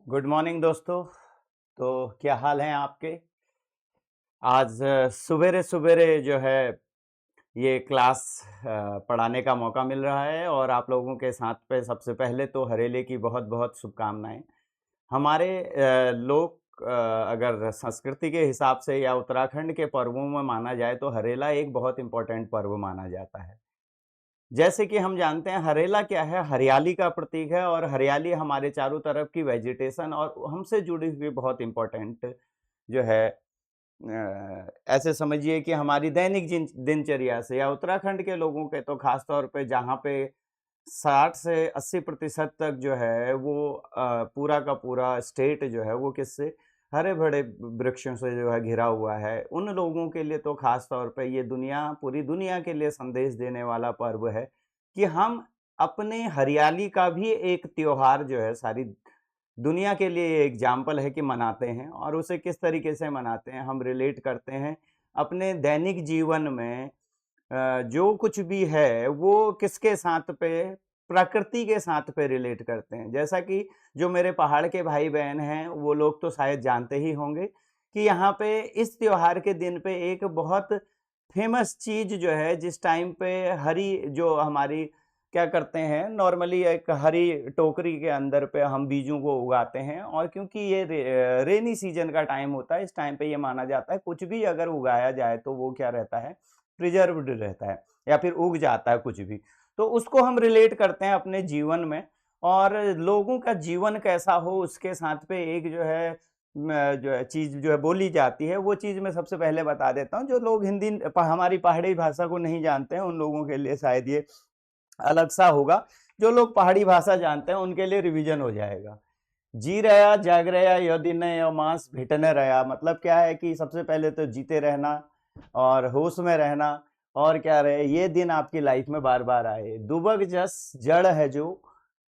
Good morning दोस्तों। तो क्या हाल है आपके? आज सवेरे सवेरे जो है ये क्लास पढ़ाने का मौका मिल रहा है और आप लोगों के साथ पे सबसे पहले तो हरेले की बहुत बहुत शुभकामनाएं। हमारे लोक अगर संस्कृति के हिसाब से या उत्तराखंड के पर्वों में माना जाए तो हरेला एक बहुत इम्पोर्टेंट पर्व माना जाता है। जैसे कि हम जानते हैं हरेला क्या है? हरियाली का प्रतीक है और हरियाली हमारे चारों तरफ की वेजिटेशन और हमसे जुड़ी हुई बहुत इम्पोर्टेंट जो है ऐसे समझिए कि हमारी दैनिक दिनचर्या से या उत्तराखंड के लोगों के तो खास तौर पे जहाँ पे 60 से 80% तक जो है वो पूरा का पूरा स्टेट जो है वो किससे हरे-भरे वृक्षों से जो है घिरा हुआ है। उन लोगों के लिए तो खास तौर पे ये पूरी दुनिया के लिए संदेश देने वाला पर्व है कि हम अपने हरियाली का भी एक त्योहार जो है सारी दुनिया के लिए ये एग्जाम्पल है कि मनाते हैं और उसे किस तरीके से मनाते हैं, हम रिलेट करते हैं अपने दैनिक जीवन में जो कुछ भी है वो किसके साथ पे प्रकृति के साथ पे रिलेट करते हैं। जैसा कि जो मेरे पहाड़ के भाई-बहन हैं, वो लोग तो शायद जानते ही होंगे कि यहाँ पे इस त्योहार के दिन पे एक बहुत फेमस चीज़ जो है जिस टाइम पे हरी जो हमारी क्या करते हैं नॉर्मली एक हरी टोकरी के अंदर पे हम बीजों को उगाते हैं और क्योंकि ये रेनी सीजन का टाइम होता है, इस टाइम पे ये माना जाता है कुछ भी अगर उगाया जाए तो वो क्या रहता है प्रिजर्व्ड रहता है या फिर उग जाता है कुछ भी। तो उसको हम रिलेट करते हैं अपने जीवन में और लोगों का जीवन कैसा हो उसके साथ पे एक जो है जो है चीज़ जो है बोली जाती है, वो चीज़ मैं सबसे पहले बता देता हूँ। जो लोग हिंदी हमारी पहाड़ी भाषा को नहीं जानते हैं, उन लोगों के लिए शायद ये अलग-सा होगा। जो लोग पहाड़ी भाषा जानते हैं, उनके लिए रिवीजन हो जाएगा। जी रया, जाग रया, यो दिन यो मास भेटने रया मतलब क्या है कि सबसे पहले तो जीते रहना और होश में रहना और क्या रहे ये दिन आपकी लाइफ में बार-बार आए। दुबक जस जड़ है जो,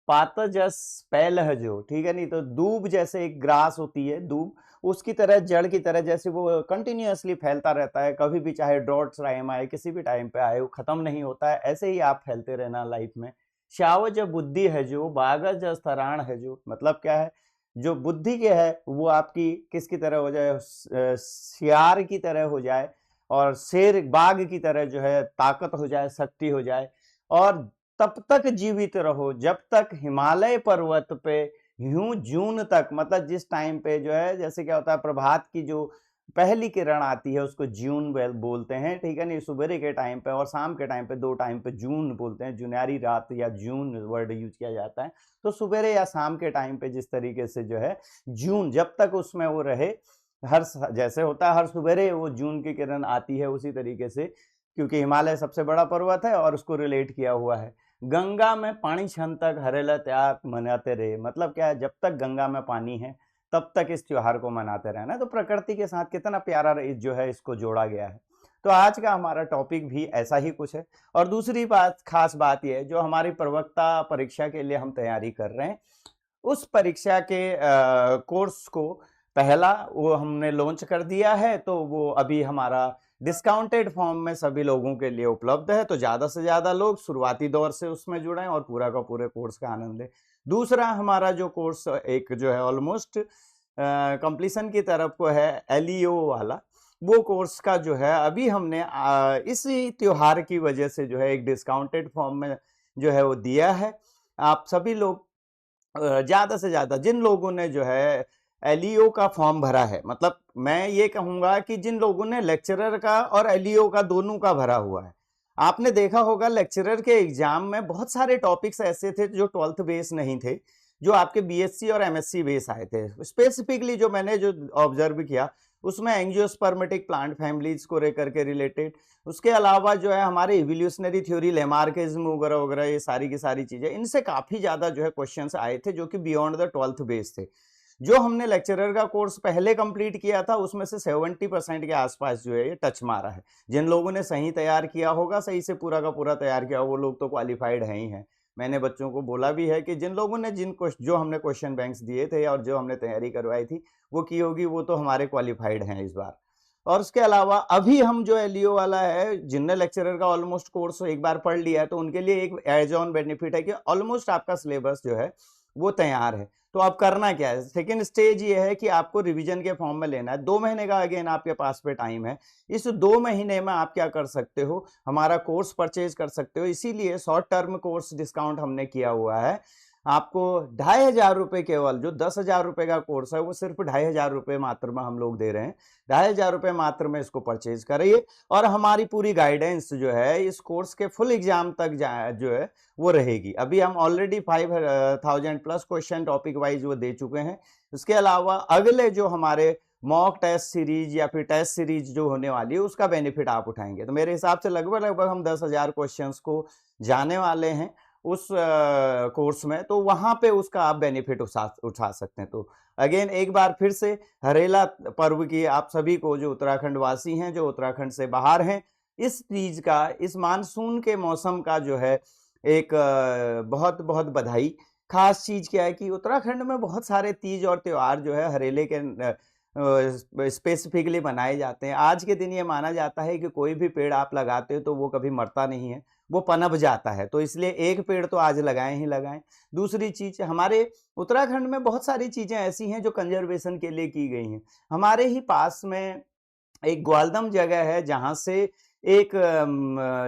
पात जस पैल है जो, ठीक है? नहीं तो दूब जैसे एक ग्रास होती है दूब, उसकी तरह जड़ की तरह जैसे वो कंटिन्यूअसली फैलता रहता है, कभी भी चाहे ड्रॉट्स टाइम आए, किसी भी टाइम पे आए, वो खत्म नहीं होता है, ऐसे ही आप फैलते रहना लाइफ में। श्याव जब बुद्धि है जो, बागज जस तराण है जो, मतलब क्या है? जो बुद्धि के है, वो आपकी किसकी तरह हो जाए सियार की तरह हो जाए और शेर बाघ की तरह जो है ताकत हो जाए, शक्ति हो जाए और तब तक जीवित रहो जब तक हिमालय पर्वत पे यूं जून तक मतलब जिस टाइम पे जो है जैसे क्या होता है प्रभात की जो पहली किरण आती है उसको जून बोलते हैं, ठीक है नहीं? सुबह के टाइम पे और शाम के टाइम पे दो टाइम पे जून बोलते हैं, जुनैरी रात या जून वर्ड यूज किया जाता है। तो सुबह या शाम के टाइम पे जिस तरीके से जो है जून जब तक उसमें वो रहे जैसे होता है हर सुबह वो जून की किरण आती है उसी तरीके से क्योंकि हिमालय सबसे बड़ा पर्वत है और उसको रिलेट किया हुआ है। गंगा में पानी क्षण तक हरेला त्याग मनाते रहे मतलब क्या है जब तक गंगा में पानी है तब तक इस त्योहार को मनाते रहना। तो प्रकृति के साथ कितना प्यारा जो है इसको जोड़ा गया है। तो आज का हमारा टॉपिक भी ऐसा ही कुछ है और दूसरी बात खास बात यह है जो हमारी प्रवक्ता परीक्षा के लिए हम तैयारी कर रहे हैं उस परीक्षा के कोर्स को पहला वो हमने लॉन्च कर दिया है तो वो अभी हमारा डिस्काउंटेड फॉर्म में सभी लोगों के लिए उपलब्ध है। तो ज़्यादा से ज़्यादा लोग शुरुआती दौर से उसमें जुड़ें और पूरा का पूरे कोर्स का आनंद लें। दूसरा हमारा जो कोर्स एक जो है ऑलमोस्ट कंप्लीशन की तरफ को है एलईओ वाला, वो कोर्स का जो है अभी हमने इसी त्योहार की वजह से जो है एक डिस्काउंटेड फॉर्म में जो है वो दिया है। आप सभी लोग ज़्यादा से ज़्यादा जिन लोगों ने जो है एलईओ का फॉर्म भरा है मतलब मैं ये कहूँगा कि जिन लोगों ने लेक्चरर का और एलईओ का दोनों का भरा हुआ है। आपने देखा होगा लेक्चरर के एग्जाम में बहुत सारे टॉपिक्स ऐसे थे जो 12th बेस नहीं थे, जो आपके बीएससी और एमएससी बेस आए थे। स्पेसिफिकली जो मैंने जो ऑब्जर्व किया उसमें एंजियोस्पर्मेटिक प्लांट फैमिलीज को लेकर के रिलेटेड, उसके अलावा जो है हमारे इवोल्यूशनरी थ्योरी लेमार्किज्म वगैरह वगैरह ये सारी की सारी चीजें इनसे काफी ज्यादा जो है क्वेश्चंस आए थे जो कि बियॉन्ड द 12th बेस थे। जो हमने लेक्चरर का कोर्स पहले कंप्लीट किया था उसमें से 70% के आसपास जो है ये टच मारा है। जिन लोगों ने सही तैयार किया होगा, सही से पूरा का पूरा तैयार किया वो लोग तो क्वालिफाइड हैं ही हैं। मैंने बच्चों को बोला भी है कि जिन लोगों ने जो हमने क्वेश्चन बैंक्स दिए थे और जो हमने तैयारी करवाई थी वो की होगी, वो तो हमारे क्वालिफाइड हैं इस बार। और उसके अलावा अभी हम जो एलईओ वाला है जिनने लेक्चरर का ऑलमोस्ट कोर्स एक बार पढ़ लिया है तो उनके लिए एक एज ऑन बेनिफिट है कि ऑलमोस्ट आपका सिलेबस जो है वो तैयार है। तो अब करना क्या है, सेकेंड स्टेज ये है कि आपको रिवीजन के फॉर्म में लेना है। 2 महीने का अगेन आपके पास पे टाइम है। इस 2 महीने में आप क्या कर सकते हो, हमारा कोर्स परचेज कर सकते हो। इसीलिए शॉर्ट टर्म कोर्स डिस्काउंट हमने किया हुआ है। आपको 2,500 केवल, जो 10,000 रुपए का कोर्स है वो सिर्फ 2,500 मात्र में हम लोग दे रहे हैं। 2,500 मात्र में इसको परचेज करिए और हमारी पूरी गाइडेंस जो है इस कोर्स के फुल एग्जाम तक जो है वो रहेगी। अभी हम already 5,000 plus question topic wise वो दे चुके हैं। उसके अलावा अगले जो हमारे मॉक टेस्ट सीरीज या फिर टेस्ट सीरीज जो होने वाली है उसका बेनिफिट आप उठाएंगे। तो मेरे हिसाब से लगभग हम 10,000 क्वेश्चंस को जाने वाले हैं उस कोर्स में, तो वहां पे उसका आप बेनिफिट उठा सकते हैं। तो अगेन एक बार फिर से हरेला पर्व की आप सभी को, जो उत्तराखंड वासी हैं, जो उत्तराखंड से बाहर हैं, इस चीज का, इस मानसून के मौसम का जो है एक बहुत बहुत बधाई। खास चीज क्या है कि उत्तराखंड में बहुत सारे तीज और त्योहार जो है हरेले के स्पेसिफिकली बनाए जाते हैं। आज के दिन ये माना जाता है कि कोई भी पेड़ आप लगाते हो तो वो कभी मरता नहीं है, वो पनप जाता है। तो इसलिए एक पेड़ तो आज लगाएं ही लगाएं। दूसरी चीज, हमारे उत्तराखंड में बहुत सारी चीजें ऐसी हैं जो कंजर्वेशन के लिए की गई हैं। हमारे ही पास में एक ग्वालदम जगह है जहां से एक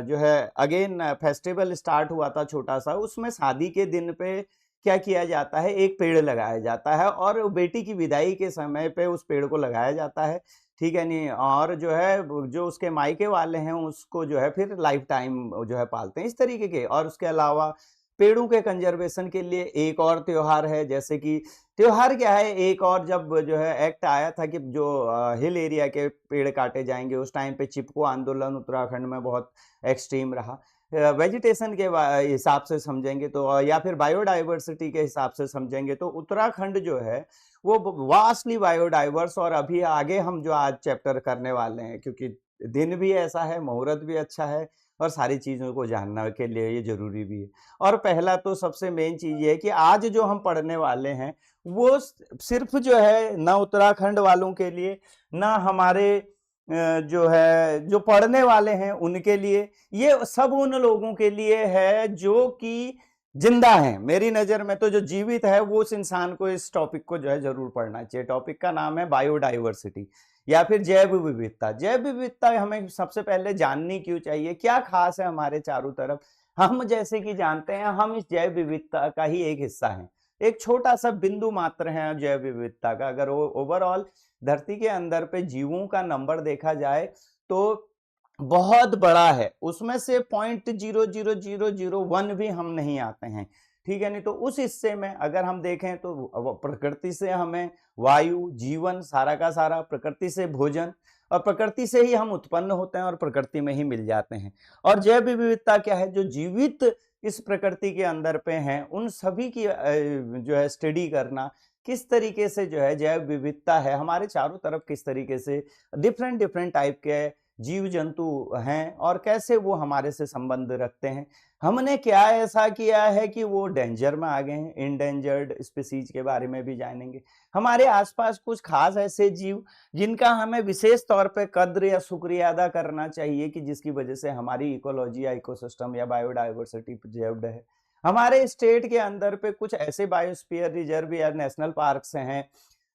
जो है अगेन फेस्टिवल स्टार्ट हुआ था छोटा सा। उसमें शादी के दिन पे क्या किया जाता है, एक पेड़ लगाया जाता है और बेटी की विदाई के समय पे उस पेड़ को लगाया जाता है, ठीक है नहीं। और जो है जो उसके मायके वाले हैं उसको जो है फिर लाइफ टाइम जो है पालते हैं, इस तरीके के। और उसके अलावा पेड़ों के कंजर्वेशन के लिए एक और त्योहार है, जैसे कि त्योहार क्या है, एक और जब जो है एक्ट आया था कि जो हिल एरिया के पेड़ काटे जाएंगे, उस टाइम पे चिपको आंदोलन उत्तराखंड में बहुत एक्सट्रीम रहा। वेजिटेशन के हिसाब से समझेंगे तो, या फिर बायोडाइवर्सिटी के हिसाब से समझेंगे तो उत्तराखंड जो है वो वास्टली बायोडाइवर्स। और अभी आगे हम जो आज चैप्टर करने वाले हैं, क्योंकि दिन भी ऐसा है, मुहूर्त भी अच्छा है और सारी चीजों को जानने के लिए ये जरूरी भी है। और पहला तो सबसे मेन चीज ये है कि आज जो हम पढ़ने वाले हैं वो सिर्फ जो है न उत्तराखंड वालों के लिए, न हमारे जो है जो पढ़ने वाले हैं उनके लिए, ये सब उन लोगों के लिए है जो कि जिंदा हैं। मेरी नजर में तो जो जीवित है वो उस इंसान को इस टॉपिक को जो है जरूर पढ़ना चाहिए। टॉपिक का नाम है बायोडाइवर्सिटी या फिर जैव विविधता। जैव विविधता हमें सबसे पहले जाननी क्यों चाहिए, क्या खास है हमारे चारों तरफ। हम जैसे कि जानते हैं हम इस जैव विविधता का ही एक हिस्सा हैं, एक छोटा सा बिंदु मात्र है जैव विविधता का। अगर ओवरऑल धरती के अंदर पे जीवों का नंबर देखा जाए तो बहुत बड़ा है, उसमें से 0.00001 भी हम नहीं आते हैं, ठीक है नहीं। तो उस हिस्से में अगर हम देखें तो प्रकृति से हमें वायु, जीवन, सारा का सारा, प्रकृति से भोजन, और प्रकृति से ही हम उत्पन्न होते हैं और प्रकृति में ही मिल जाते हैं। और जैव विविधता क्या है, जो जीवित इस प्रकृति के अंदर पे हैं उन सभी की जो है स्टडी करना, किस तरीके से जो है जैव विविधता है हमारे चारों तरफ, किस तरीके से डिफरेंट डिफरेंट टाइप के जीव जंतु हैं और कैसे वो हमारे से संबंध रखते हैं। हमने क्या ऐसा किया है कि वो डेंजर में आ गए हैं, इंडेंजर्ड स्पीसीज के बारे में भी जानेंगे। हमारे आसपास कुछ खास ऐसे जीव जिनका हमें विशेष तौर पे कद्र या शुक्रिया अदा करना चाहिए कि जिसकी वजह से हमारी इकोलॉजी या इकोसिस्टम या बायोडाइवर्सिटी प्रिजर्व्ड है। हमारे स्टेट के अंदर पे कुछ ऐसे बायोस्फीयर रिजर्व या नेशनल पार्क्स हैं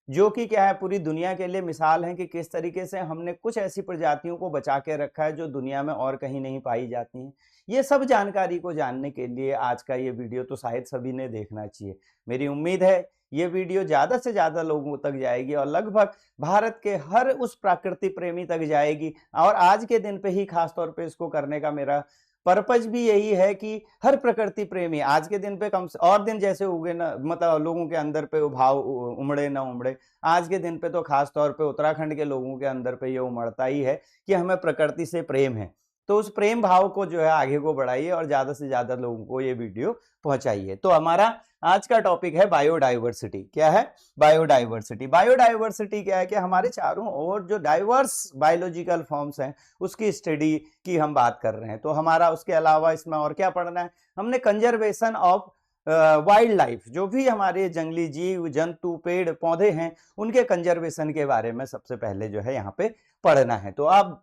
जो कि क्या है पूरी दुनिया के लिए मिसाल है कि किस तरीके से हमने कुछ ऐसी प्रजातियों को बचा के रखा है जो दुनिया में और कहीं नहीं पाई जाती हैं। ये सब जानकारी को जानने के लिए आज का ये वीडियो तो शायद सभी ने देखना चाहिए। मेरी उम्मीद है ये वीडियो ज्यादा से ज्यादा लोगों तक जाएगी और लगभग भारत के हर उस प्रकृति प्रेमी तक जाएगी। और आज के दिन पे ही खास तौर पे इसको करने का मेरा पर्पज भी यही है कि हर प्रकृति प्रेमी आज के दिन पे कम से और दिन जैसे उगे ना, मतलब लोगों के अंदर पे भाव उमड़े ना उमड़े, आज के दिन पे तो खास तौर पे उत्तराखंड के लोगों के अंदर पे ये उमड़ता ही है कि हमें प्रकृति से प्रेम है। तो उस प्रेम भाव को जो है आगे को बढ़ाइए और ज्यादा से ज्यादा लोगों को ये वीडियो पहुंचाइए। तो हमारा आज का टॉपिक है बायोडाइवर्सिटी। क्या है बायोडाइवर्सिटी? बायोडाइवर्सिटी क्या है कि हमारे चारों ओर जो डाइवर्स बायोलॉजिकल फॉर्म्स हैं उसकी स्टडी की हम बात कर रहे हैं। तो हमारा उसके अलावा इसमें और क्या पढ़ना है, हमने कंजर्वेशन ऑफ वाइल्ड लाइफ, जो भी हमारे जंगली जीव जंतु पेड़ पौधे हैं उनके कंजर्वेशन के बारे में सबसे पहले जो है यहाँ पे पढ़ना है। तो अब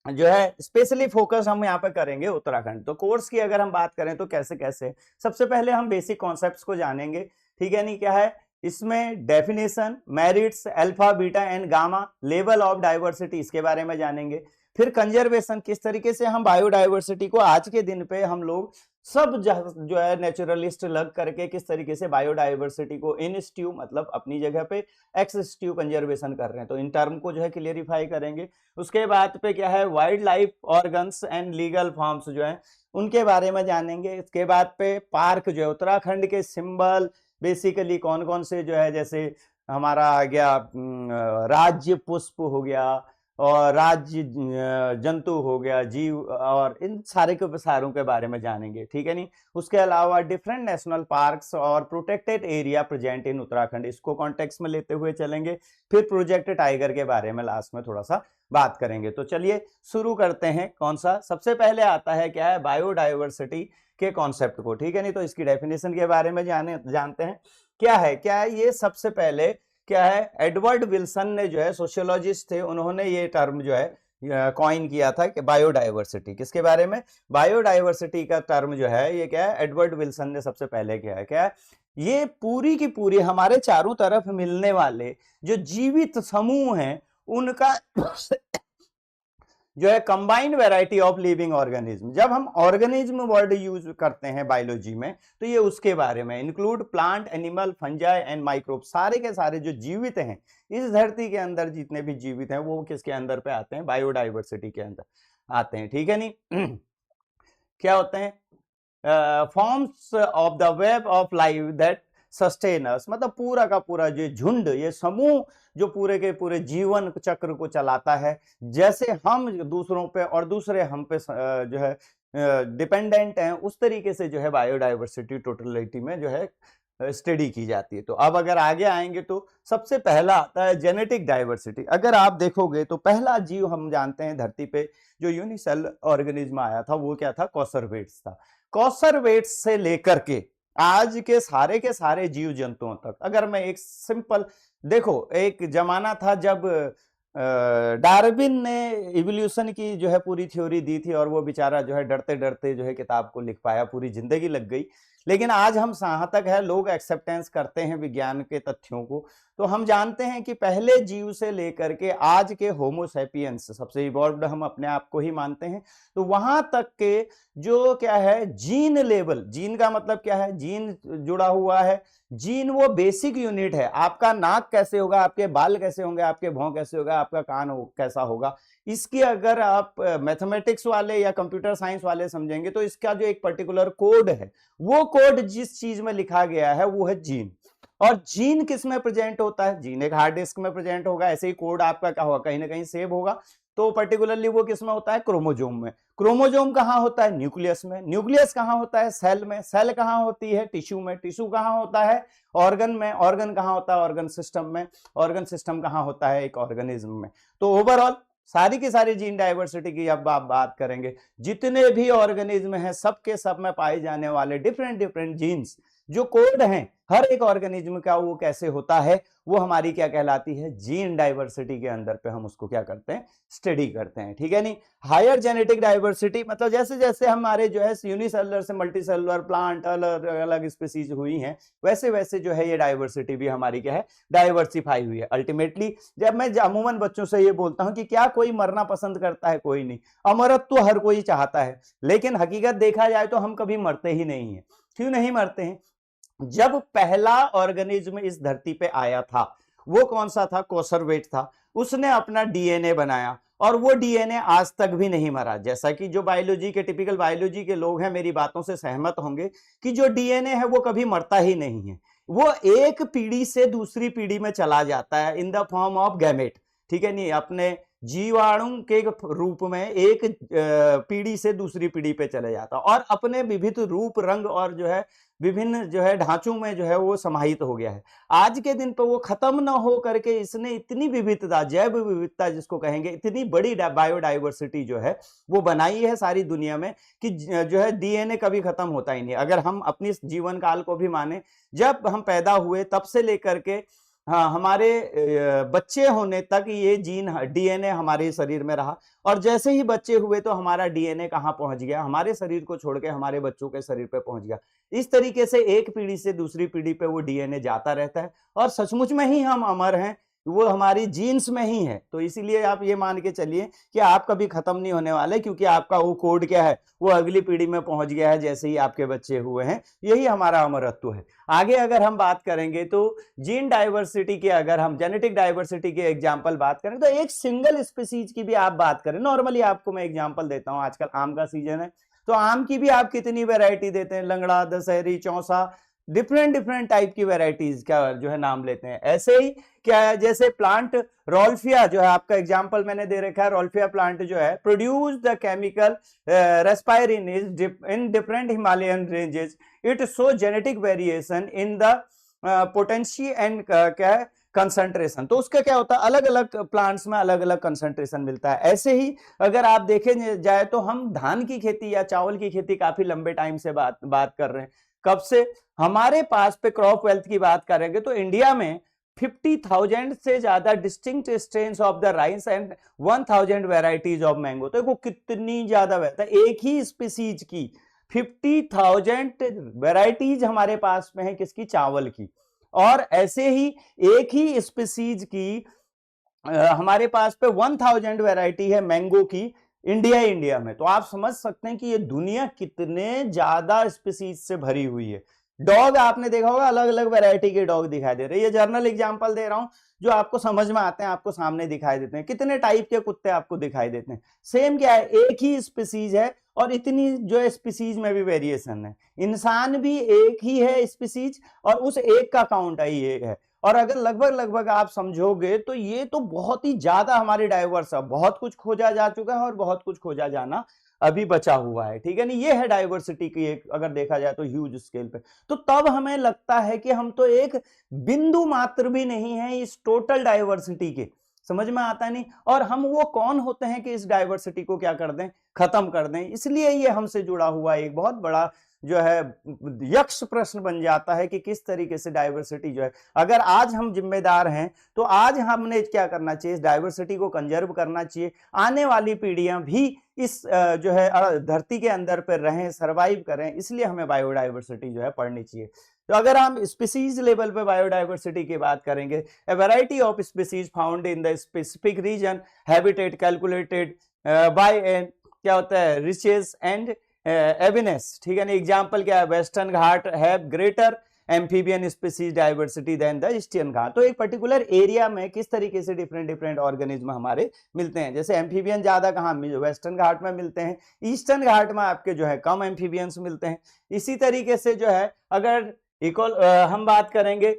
जो है स्पेशली फोकस हम यहाँ पे करेंगे उत्तराखंड। तो कोर्स की अगर हम बात करें तो कैसे कैसे, सबसे पहले हम बेसिक कॉन्सेप्ट्स को जानेंगे ठीक है नहीं, क्या है इसमें definition, merits, alpha beta and gamma, level of diversity, इसके बारे में जानेंगे। फिर कंजर्वेशन, किस तरीके से हम बायोडाइवर्सिटी को आज के दिन पे हम लोग सब जो है नेचुरलिस्ट लग करके किस तरीके से बायोडाइवर्सिटी को इन स्ट्यू मतलब अपनी जगह पे एक्स स्ट्यू कंजर्वेशन कर रहे हैं, तो इन टर्म को जो है क्लियरिफाई करेंगे। उसके बाद पे क्या है wild life organs and legal forms जो है उनके बारे में जानेंगे। इसके बाद पे पार्क जो है उत्तराखंड के सिंबल बेसिकली कौन कौन से जो है, जैसे हमारा आ गया राज्य पुष्प हो गया और राज्य जंतु हो गया, जीव, और इन सारे के सारों के बारे में जानेंगे, ठीक है नहीं। उसके अलावा डिफरेंट नेशनल पार्क्स और protected area present in Uttarakhand, इसको कॉन्टेक्स्ट में लेते हुए चलेंगे। फिर प्रोजेक्ट टाइगर के बारे में लास्ट में थोड़ा सा बात करेंगे। तो चलिए शुरू करते हैं। कौन सा सबसे पहले आता है, क्या है बायोडाइवर्सिटी के कॉन्सेप्ट को, ठीक है नहीं। तो इसकी डेफिनेशन के बारे में जानते हैं क्या है ये सबसे पहले क्या है एडवर्ड विल्सन ने जो है सोशियोलॉजिस्ट थे, उन्होंने ये टर्म जो है कॉइन किया था कि बायोडाइवर्सिटी, किसके बारे में बायोडाइवर्सिटी का टर्म जो है ये क्या है एडवर्ड विल्सन ने सबसे पहले किया है। क्या है ये पूरी की पूरी हमारे चारों तरफ मिलने वाले जो जीवित समूह हैं उनका जो है combined variety of living organism. जब हम ऑर्गेनिज्म वर्ड यूज करते हैं बायोलॉजी में तो ये उसके बारे में include plant, animal, fungi and microbe, सारे के सारे जो जीवित हैं इस धरती के अंदर, जितने भी जीवित हैं वो किसके अंदर पे आते हैं बायोडाइवर्सिटी के अंदर आते हैं, ठीक है नहीं। क्या होते हैं forms of the web of life that sustainers, मतलब पूरा का पूरा जो झुंड, ये समूह जो पूरे के पूरे जीवन चक्र को चलाता है, जैसे हम दूसरों पे और दूसरे हम पे जो है डिपेंडेंट हैं, उस तरीके से जो है बायोडाइवर्सिटी टोटलिटी में जो है स्टडी की जाती है। तो अब अगर आगे आएंगे तो सबसे पहला आता है जेनेटिक डाइवर्सिटी। अगर आप देखोगे तो पहला जीव हम जानते हैं धरती पे जो यूनिसेल ऑर्गेनिज्म आया था वो क्या था, कॉसरवेट्स था। कॉसरवेट्स से लेकर के आज के सारे जीव जंतुओं तक, अगर मैं एक सिंपल देखो, एक जमाना था जब डार्विन ने इवोल्यूशन की जो है पूरी थ्योरी दी थी और वो बेचारा जो है डरते डरते जो है किताब को लिख पाया, पूरी जिंदगी लग गई। लेकिन आज हम जहां तक है लोग एक्सेप्टेंस करते हैं विज्ञान के तथ्यों को, तो हम जानते हैं कि पहले जीव से लेकर के आज के होमो सैपियंस सबसे इवॉल्व्ड हम अपने आप को ही मानते हैं। तो वहां तक के जो क्या है जीन लेवल, जीन का मतलब क्या है, जीन जुड़ा हुआ है, जीन वो बेसिक यूनिट है। आपका नाक कैसे होगा, आपके बाल कैसे होंगे, आपके भौं कैसे होगा, आपका कान कैसा होगा, इसकी अगर आप मैथमेटिक्स वाले या कंप्यूटर साइंस वाले समझेंगे तो इसका जो एक पर्टिकुलर कोड है, वो कोड जिस चीज में लिखा गया है वो है जीन। और जीन किस में प्रेजेंट होता है, जीन एक हार्ड डिस्क में प्रेजेंट होगा, ऐसे ही कोड आपका क्या होगा कहीं ना कहीं सेव होगा। तो पर्टिकुलरली वो किस में होता है, क्रोमोजोम में। क्रोमोजोम कहां होता है, न्यूक्लियस में। न्यूक्लियस कहां होता है, सेल में। सेल कहां होती है, टिश्यू में। टिश्यू कहां होता है, ऑर्गन में। ऑर्गन कहां होता है, ऑर्गन सिस्टम में। ऑर्गन सिस्टम कहां होता है, एक ऑर्गेनिज्म में। तो ओवरऑल सारी की सारी जीन डाइवर्सिटी की अब आप बात करेंगे, जितने भी ऑर्गेनिज्म हैं सबके सब में पाए जाने वाले डिफरेंट डिफरेंट जीन्स जो कोड हैं हर एक ऑर्गेनिज्म का, वो कैसे होता है, वो हमारी क्या कहलाती है, जीन डाइवर्सिटी के अंदर पे हम उसको क्या करते हैं, स्टडी करते हैं, ठीक है नहीं। हायर जेनेटिक डाइवर्सिटी मतलब जैसे जैसे हमारे जो है यूनिसेलुलर से मल्टीसेलुलर प्लांट अलग अलग स्पीसीज हुई हैं, वैसे वैसे जो है ये डाइवर्सिटी भी हमारी क्या है, डाइवर्सिफाई हुई है। अल्टीमेटली जब मैं अमूमन बच्चों से ये बोलता हूं कि क्या कोई मरना पसंद करता है, कोई नहीं। अमरत्व तो हर कोई चाहता है, लेकिन हकीकत देखा जाए तो हम कभी मरते ही नहीं है। क्यों नहीं मरते हैं, जब पहला ऑर्गेनिज्म इस धरती पे आया था वो कौन सा था, कॉसरवेट था। उसने अपना डीएनए बनाया और वो डीएनए आज तक भी नहीं मरा। जैसा कि जो बायोलॉजी के टिपिकल बायोलॉजी के लोग हैं मेरी बातों से सहमत होंगे कि जो डीएनए है वो कभी मरता ही नहीं है, वो एक पीढ़ी से दूसरी पीढ़ी में चला जाता है in the form of gamete, ठीक है नहीं, अपने जीवाणु के रूप में एक पीढ़ी से दूसरी पीढ़ी पे चले जाता और अपने विविध रूप, रंग और जो है विभिन्न जो है ढांचों में जो है वो समाहित हो गया है। आज के दिन पे वो खत्म ना हो करके इसने इतनी विविधता, जैव विविधता जिसको कहेंगे, इतनी बड़ी बायोडाइवर्सिटी जो है वो बनाई है सारी दुनिया में कि जो है डीएनए कभी खत्म होता ही नहीं। अगर हम अपनी जीवन काल को भी माने, जब हम पैदा हुए तब से लेकर के हाँ, हमारे बच्चे होने तक ये जीन डीएनए हमारे शरीर में रहा, और जैसे ही बच्चे हुए तो हमारा डीएनए कहाँ पहुंच गया, हमारे शरीर को छोड़ के हमारे बच्चों के शरीर पे पहुंच गया। इस तरीके से एक पीढ़ी से दूसरी पीढ़ी पे वो डीएनए जाता रहता है, और सचमुच में ही हम अमर हैं, वो हमारी जीन्स में ही है। तो इसीलिए आप ये मान के चलिए कि आप कभी खत्म नहीं होने वाले, क्योंकि आपका वो कोड क्या है, वो अगली पीढ़ी में पहुंच गया है जैसे ही आपके बच्चे हुए हैं। यही हमारा अमरत्व है। आगे अगर हम बात करेंगे तो जीन डाइवर्सिटी के, अगर हम जेनेटिक डाइवर्सिटी के एग्जांपल बात करें तो एक सिंगल स्पीसीज की भी आप बात करें, नॉर्मली आपको मैं एग्जांपल देता हूं, आजकल आम का सीजन है तो आम की भी आप कितनी वैरायटी देते हैं, Langda, Dussehri, Chausa, different different type की वैरायटीज का जो है नाम लेते हैं। ऐसे ही क्या है, जैसे प्लांट रोल्फिया जो है आपका एग्जांपल मैंने दे रखा है, रोल्फिया प्लांट जो है produce the chemical reserpine is in different Himalayan ranges, it show genetic variation in the potency and क्या है कंसंट्रेशन। तो उसका क्या होता है, अलग अलग प्लांट्स में अलग अलग कंसंट्रेशन मिलता है। ऐसे ही अगर आप देखें जाए तो हम धान की खेती या चावल की खेती काफी लंबे टाइम से बात कर रहे हैं। कब से हमारे पास पे क्रॉप वेल्थ की बात करेंगे तो इंडिया में 50,000 से ज्यादा distinct strains of the rice and 1,000 varieties of mango. तो वो कितनी ज्यादा है, एक ही स्पीसीज की 50,000 वेराइटीज हमारे पास में है, किसकी, चावल की। और ऐसे ही एक ही स्पीसीज की हमारे पास पे 1,000 वेराइटी है मैंगो की इंडिया में। तो आप समझ सकते हैं कि ये दुनिया कितने ज्यादा स्पीसीज से भरी हुई है। डॉग आपने देखा होगा, अलग अलग वैरायटी के डॉग दिखाई दे रहे हैं। ये जर्नल एग्जांपल दे रहा हूं जो आपको समझ में आते हैं, आपको सामने दिखाई देते हैं। कितने टाइप के कुत्ते आपको दिखाई देते हैं। सेम क्या है, एक ही स्पीसीज है और इतनी जो स्पीसीज में भी वेरिएशन है। इंसान भी एक ही है स्पीसीज और उस एक का काउंट ये है। और अगर लगभग आप समझोगे तो ये तो बहुत ही ज्यादा हमारी डाइवर्स है। बहुत कुछ खोजा जा चुका है और बहुत कुछ खोजा जाना अभी बचा हुआ है, ठीक है नहीं। ये है डाइवर्सिटी की एक, अगर देखा जाए तो ह्यूज स्केल पे। तो तब हमें लगता है कि हम तो एक बिंदु मात्र भी नहीं है इस टोटल डाइवर्सिटी के, समझ में आता नहीं। और हम वो कौन होते हैं कि इस डाइवर्सिटी को क्या कर दें, खत्म कर दें। इसलिए ये हमसे जुड़ा हुआ एक बहुत बड़ा जो है यक्ष प्रश्न बन जाता है कि किस तरीके से डाइवर्सिटी जो है, अगर आज हम जिम्मेदार हैं तो आज हमने क्या करना चाहिए, इस डाइवर्सिटी को कंजर्व करना चाहिए। आने वाली पीढ़ियां भी इस जो है धरती के अंदर पर रहें, सरवाइव करें, इसलिए हमें बायोडाइवर्सिटी जो है पढ़नी चाहिए। तो अगर हम स्पीसीज लेवल पे बायोडाइवर्सिटी की बात करेंगे, a variety of species found in the specific region, habitat calculated by क्या होता है, रिचेस एंड एविनेस, ठीक है ना। एग्जांपल क्या है, western Ghat have greater amphibian species diversity than the eastern Ghat. तो एक पर्टिकुलर एरिया में किस तरीके से डिफरेंट डिफरेंट ऑर्गेनिज्म हमारे मिलते हैं। जैसे एम्फीबियन ज्यादा कहाँ, वेस्टर्न घाट में मिलते हैं, ईस्टर्न घाट में आपके जो है कम एम्फीबियंस मिलते हैं। इसी तरीके से जो है अगर इक्वल हम बात करेंगे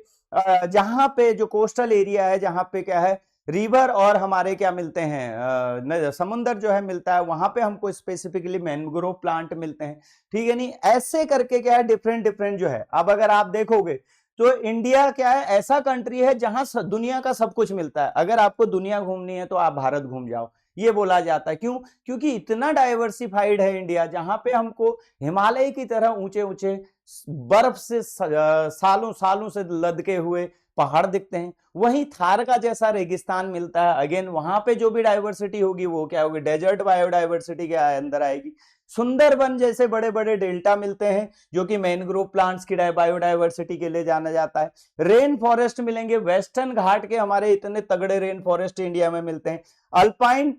जहां पे जो कोस्टल एरिया है, जहां पे क्या है रिवर और हमारे क्या मिलते हैं समुंदर जो है मिलता है, वहां पे हमको स्पेसिफिकली मैंग्रोव प्लांट मिलते हैं, ठीक है नहीं। ऐसे करके क्या है डिफरेंट डिफरेंट जो है। अब अगर आप देखोगे तो इंडिया क्या है, ऐसा कंट्री है जहां दुनिया का सब कुछ मिलता है। अगर आपको दुनिया घूमनी है तो आप भारत घूम जाओ, ये बोला जाता है। क्यों? क्योंकि इतना डाइवर्सिफाइड है इंडिया, जहां पे हमको हिमालय की तरह ऊंचे ऊंचे बर्फ से सालों सालों से लदके हुए पहाड़ दिखते हैं। वहीं थार का जैसा रेगिस्तान मिलता है, अगेन वहां पे जो भी डाइवर्सिटी होगी वो क्या होगी, डेजर्ट बायोडाइवर्सिटी के अंदर आएगी। सुंदरबन जैसे बड़े बड़े डेल्टा मिलते हैं जो कि मैंग्रोव प्लांट्स की बायोडाइवर्सिटी के लिए जाना जाता है। रेन फॉरेस्ट मिलेंगे, वेस्टर्न घाट के हमारे इतने तगड़े रेन फॉरेस्ट इंडिया में मिलते हैं। अल्पाइन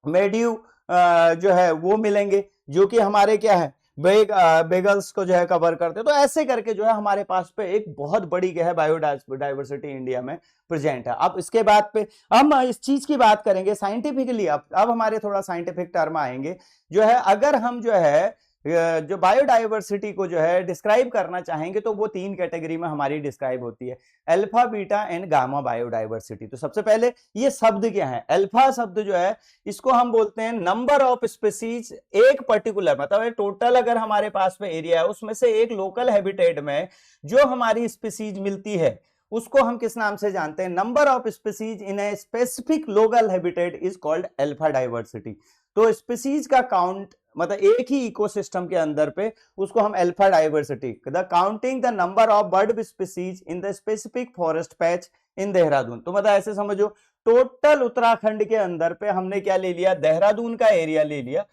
मेड्यू जो है वो मिलेंगे जो कि हमारे क्या है बेगल्स को जो है कवर करते हैं। तो ऐसे करके जो है हमारे पास पे एक बहुत बड़ी क्या है बायोडाइवर्सिटी इंडिया में प्रेजेंट है। अब इसके बाद पे हम इस चीज की बात करेंगे साइंटिफिकली। अब हमारे थोड़ा साइंटिफिक टर्म आएंगे जो है, अगर हम जो है जो बायोडाइवर्सिटी को जो है डिस्क्राइब करना चाहेंगे तो वो 3 कैटेगरी में हमारी डिस्क्राइब होती है, alpha, beta and gamma biodiversity. तो सबसे पहले ये शब्द क्या है, अल्फा शब्द जो है इसको हम बोलते हैं नंबर ऑफ स्पीसीज, एक पर्टिकुलर मतलब टोटल अगर हमारे पास में एरिया है उसमें से एक लोकल हैबिटेट में जो हमारी स्पीसीज मिलती है उसको हम किस नाम से जानते हैं, number of species in a specific local habitat is called alpha diversity. तो स्पीसीज का काउंट मतलब एक ही इकोसिस्टम के अंदर पे, उसको हम alpha diversity, the counting the number of bird species in the specific forest patch in Dehradun. तो मतलब ऐसे समझो, टोटल उत्तराखंड के अंदर पे हमने क्या ले लिया, देहरादून का एरिया ले लिया,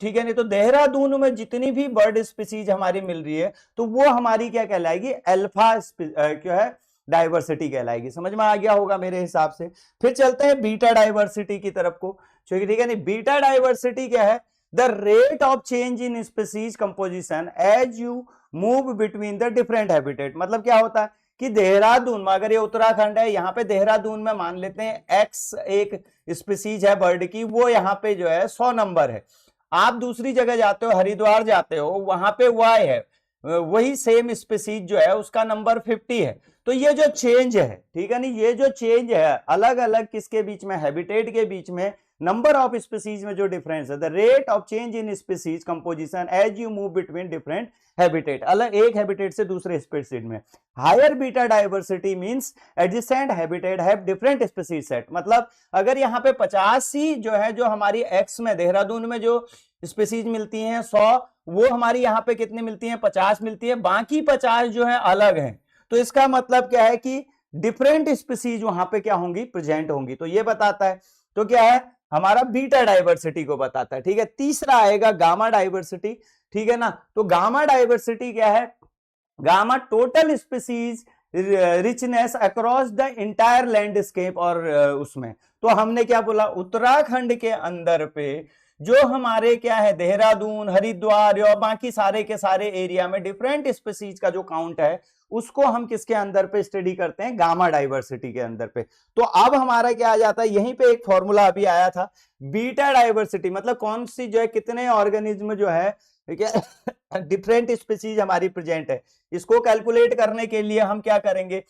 ठीक है। नहीं तो देहरादून में जितनी भी बर्ड स्पीसीज हमारी मिल रही है तो वो हमारी क्या कहलाएगी, अल्फा क्या है, डाइवर्सिटी कहलाएगी। समझ में आ गया होगा मेरे हिसाब से। फिर चलते हैं बीटा डाइवर्सिटी की तरफ को, ठीक है। नहीं, बीटा डाइवर्सिटी क्या है, the rate of change in species composition as you move between the different habitat. मतलब क्या होता है कि देहरादून में, अगर ये उत्तराखंड है, यहाँ पे देहरादून में मान लेते हैं एक्स एक स्पीसीज है बर्ड की, वो यहाँ पे जो है 100 नंबर है। आप दूसरी जगह जाते हो, हरिद्वार जाते हो, वहां पे वाई है, वही सेम स्पीसीज जो है उसका नंबर 50 है। तो ये जो चेंज है, ठीक है नहीं, ये जो चेंज है अलग अलग किसके बीच में, हैबिटेट के बीच में, नंबर ऑफ स्पीसीज में जो डिफरेंस है, the rate of change in species composition as you move between different habitat, अलग एक हैबिटेट से दूसरे स्पीसीज में। Higher beta diversity means adjacent habitat have different species set. मतलब अगर यहाँ पे 50 ही जो है, जो हमारी एक्स में देहरादून में जो स्पीसीज मिलती हैं 100, वो हमारी यहाँ पे कितनी मिलती हैं, 50 मिलती है, बाकी 50 जो है अलग हैं। तो इसका मतलब क्या है कि डिफरेंट स्पीसीज वहां पे क्या होंगी, प्रेजेंट होंगी। तो ये बताता है, तो क्या है हमारा बीटा डाइवर्सिटी को बताता है, ठीक है। तीसरा आएगा गामा डाइवर्सिटी, ठीक है ना। तो गामा डाइवर्सिटी क्या है, gamma total species richness across the entire landscape. और उसमें तो हमने क्या बोला, उत्तराखंड के अंदर पे जो हमारे क्या है, देहरादून, हरिद्वार और बाकी सारे के सारे एरिया में डिफरेंट स्पीसीज का जो काउंट है, उसको हम किसके अंदर पे स्टडी करते हैं, गामा डाइवर्सिटी के अंदर पे। तो अब हमारा क्या आ जाता है, यहीं पे एक फॉर्मूला अभी आया था, बीटा डाइवर्सिटी मतलब कौन सी जो है, कितने ऑर्गेनिज्म जो है, ठीक है, डिफरेंट स्पीसीज हमारी प्रेजेंट है। इसको कैलकुलेट करने के लिए हम क्या करेंगे